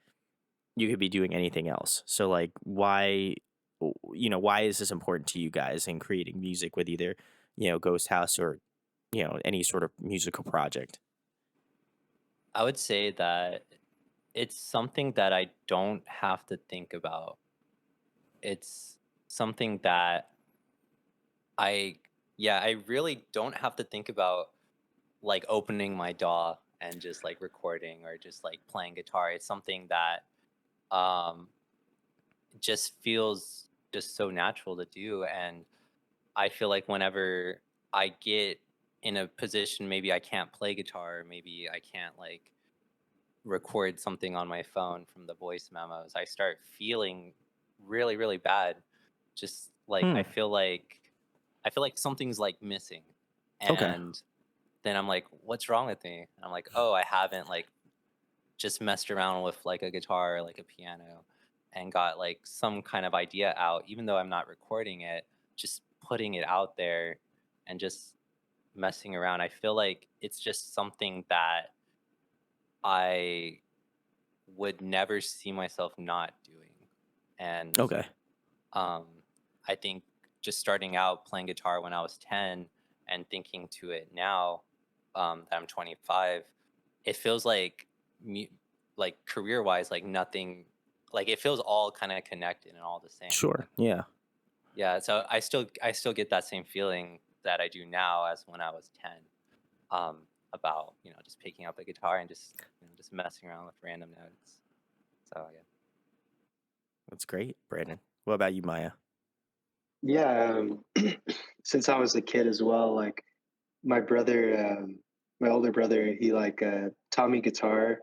you could be doing anything else. So like why is this important to you guys in creating music with either, Ghost House or, any sort of musical project? I would say that it's something that I don't have to think about. It's something that I yeah, I really don't have to think about, like, opening my DAW and just, like, recording or just, like, playing guitar. It's something that, um, just feels just so natural to do, and I feel like whenever I get in a position, maybe I can't play guitar, maybe I can't, like, record something on my phone from the voice memos, I start feeling really, really bad. Just like Hmm. I feel like something's like missing. Okay. And then I'm like, what's wrong with me? And I'm like, oh, I haven't like just messed around with like a guitar or like a piano and got like some kind of idea out, even though I'm not recording it, just putting it out there and just messing around. I feel like it's just something that I would never see myself not doing. And Okay. um, I think just starting out playing guitar when I was 10 and thinking to it now that I'm 25, it feels like mu- like career wise, like nothing, like it feels all kind of connected and all the same. Sure. Yeah. Yeah, so I still get that same feeling that I do now as when I was 10 about, just picking up a guitar and just messing around with random notes. So yeah. That's great, Brandon. What about you, Maya? Yeah, since I was a kid as well, like my brother, my older brother, he like taught me guitar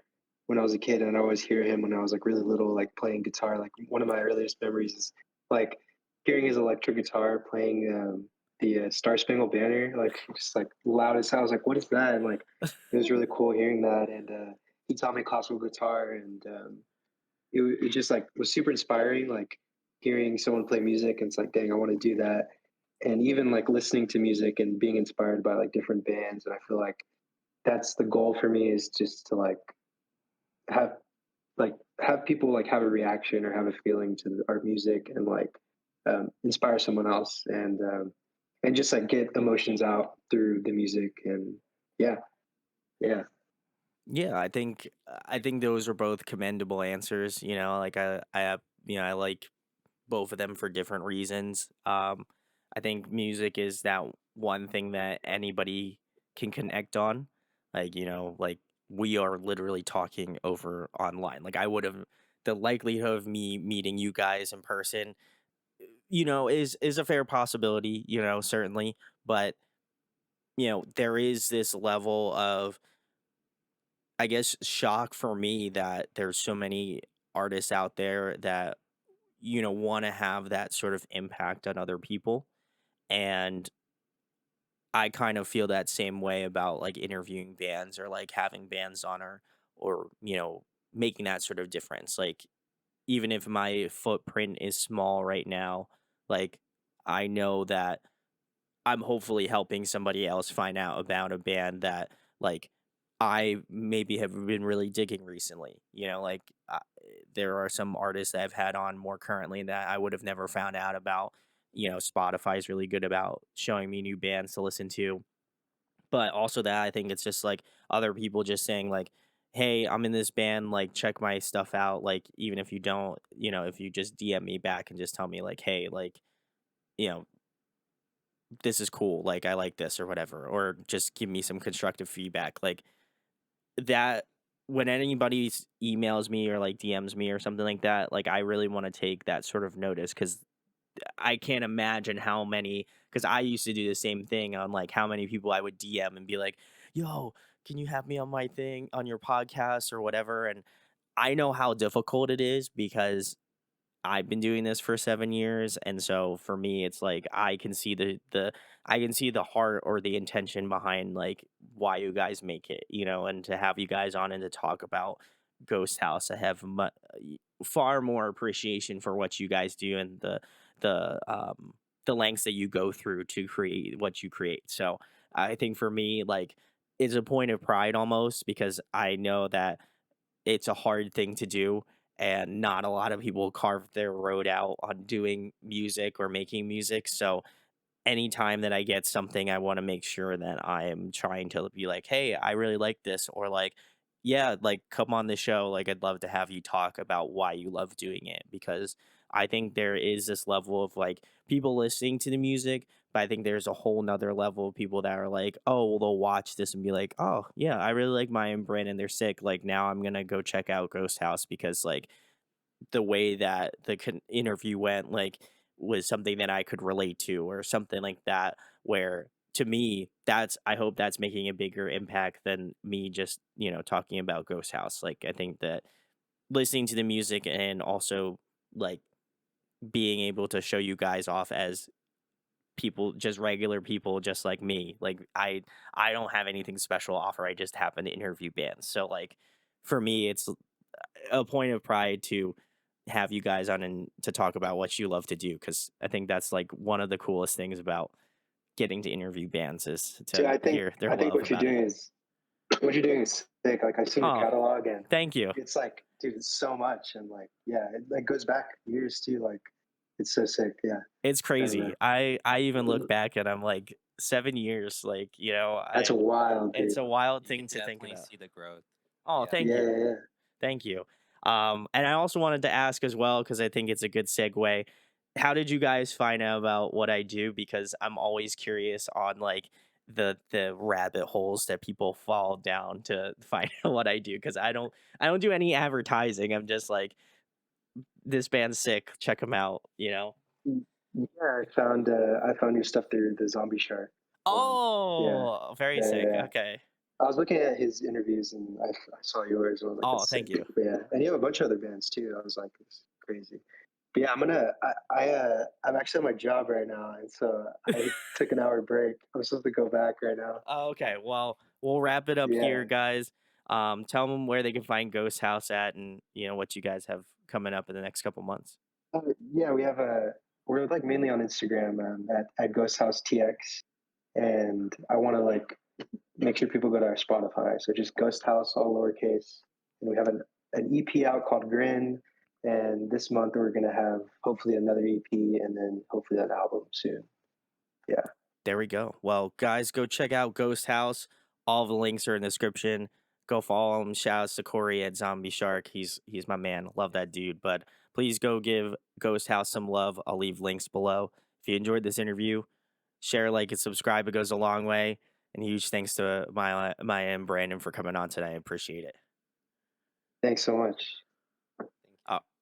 when I was a kid, and I always hear him when I was like really little, like playing guitar. Like one of my earliest memories is like hearing his electric guitar playing the Star Spangled Banner, like just like loud as hell. I was like, "What is that?" And like it was really cool hearing that. And he taught me classical guitar, and it just like was super inspiring. Like hearing someone play music, and it's like, dang, I want to do that. And even like listening to music and being inspired by like different bands. And I feel like that's the goal for me, is just to have have people like have a reaction or have a feeling to our music, and like inspire someone else, and just like get emotions out through the music. And yeah, yeah, Yeah, I think those are both commendable answers. Like I have, I like both of them for different reasons. I think music is that one thing that anybody can connect on. Like we are literally talking over online. Like I would have the likelihood of me meeting you guys in person, is a fair possibility, certainly. But, there is this level of, I guess, shock for me that there's so many artists out there that, want to have that sort of impact on other people. And I kind of feel that same way about like interviewing bands or like having bands on or, making that sort of difference. Like, even if my footprint is small right now, like, I know that I'm hopefully helping somebody else find out about a band that, like, I maybe have been really digging recently. Like, there are some artists that I've had on more currently that I would have never found out about. Spotify is really good about showing me new bands to listen to. But also that I think it's just like other people just saying like, "Hey, I'm in this band, like check my stuff out." Like even if you don't, if you just DM me back and just tell me like, "Hey, like, you know, this is cool. Like I like this or whatever," or just give me some constructive feedback. Like that when anybody emails me or like DMs me or something like that, like I really want to take that sort of notice cuz I can't imagine how many, because I used to do the same thing on like how many people I would DM and be like, "Yo, can you have me on my thing on your podcast or whatever?" And I know how difficult it is because I've been doing this for 7 years, and so for me, it's like I can see the I can see the heart or the intention behind, like, why you guys make it, and to have you guys on and to talk about Ghost House, I have far more appreciation for what you guys do and the, the lengths that you go through to create what you create, so I think for me, like, it's a point of pride almost because I know that it's a hard thing to do, and not a lot of people carve their road out on doing music or making music. So anytime that I get something, I want to make sure that I am trying to be like, hey, I really like this, or like, yeah, like come on the show. Like I'd love to have you talk about why you love doing it because I think there is this level of like people listening to the music, but I think there's a whole nother level of people that are like, oh, well, they'll watch this and be like, oh, yeah, I really like Maya and Brandon. They're sick. Like now I'm gonna go check out Ghost House because like the way that the interview went, like, was something that I could relate to or something like that, where to me, that's I hope that's making a bigger impact than me just, talking about Ghost House. Like, I think that listening to the music and also, like, being able to show you guys off as people, just regular people just like me. Like, I don't have anything special to offer, I just happen to interview bands. So, like, for me, it's a point of pride to have you guys on and to talk about what you love to do because I think that's like one of the coolest things about getting to interview bands is Dude, to hear their I think love what you're about it. doing is what you're doing is sick. Like I've seen your Oh, catalog and thank you. it's like, dude, it's so much and like, yeah, it like goes back years too. Like, it's so sick. Yeah, It's I don't crazy. know. I even look back and I'm like 7 years. Like That's I wild, it's dude. a wild You thing can to think definitely about. see the growth. Oh, Yeah. thank Yeah, you. yeah, yeah. Thank you. And I also wanted to ask as well, because I think it's a good segue. How did you guys find out about what I do? Because I'm always curious on like the rabbit holes that people fall down to find out what I do. Because I don't do any advertising. I'm just like this band's sick. Check them out. Yeah, I found your stuff through the Zombie Shark one. Yeah, Oh, very yeah, yeah, sick. yeah. Okay. I was looking at his interviews and I saw yours and I was like, Oh, that's thank sick. you. But yeah, and you have a bunch of other bands too. I was like, it's crazy. But yeah, I'm actually on my job right now, and so I took an hour break. I'm supposed to go back right now. Oh, okay. Well, we'll wrap it up here, Yeah, guys. Tell them where they can find Ghost House at, and what you guys have coming up in the next couple months. yeah, we're like mainly on Instagram at Ghost House TX, and I want to like make sure people go to our Spotify. So just Ghost House, all lowercase. And we have an EP out called Grin. And this month we're gonna have hopefully another EP and then hopefully an album soon. Yeah. There we go. Well, guys, go check out Ghost House. All the links are in the description. Go follow him. Shout outs to Corey at Zombie Shark. He's my man. Love that dude. But please go give Ghost House some love. I'll leave links below. If you enjoyed this interview, share, like, and subscribe. It goes a long way. And huge thanks to Maya and Brandon for coming on tonight. I appreciate it. Thanks so much. Thank you. Uh,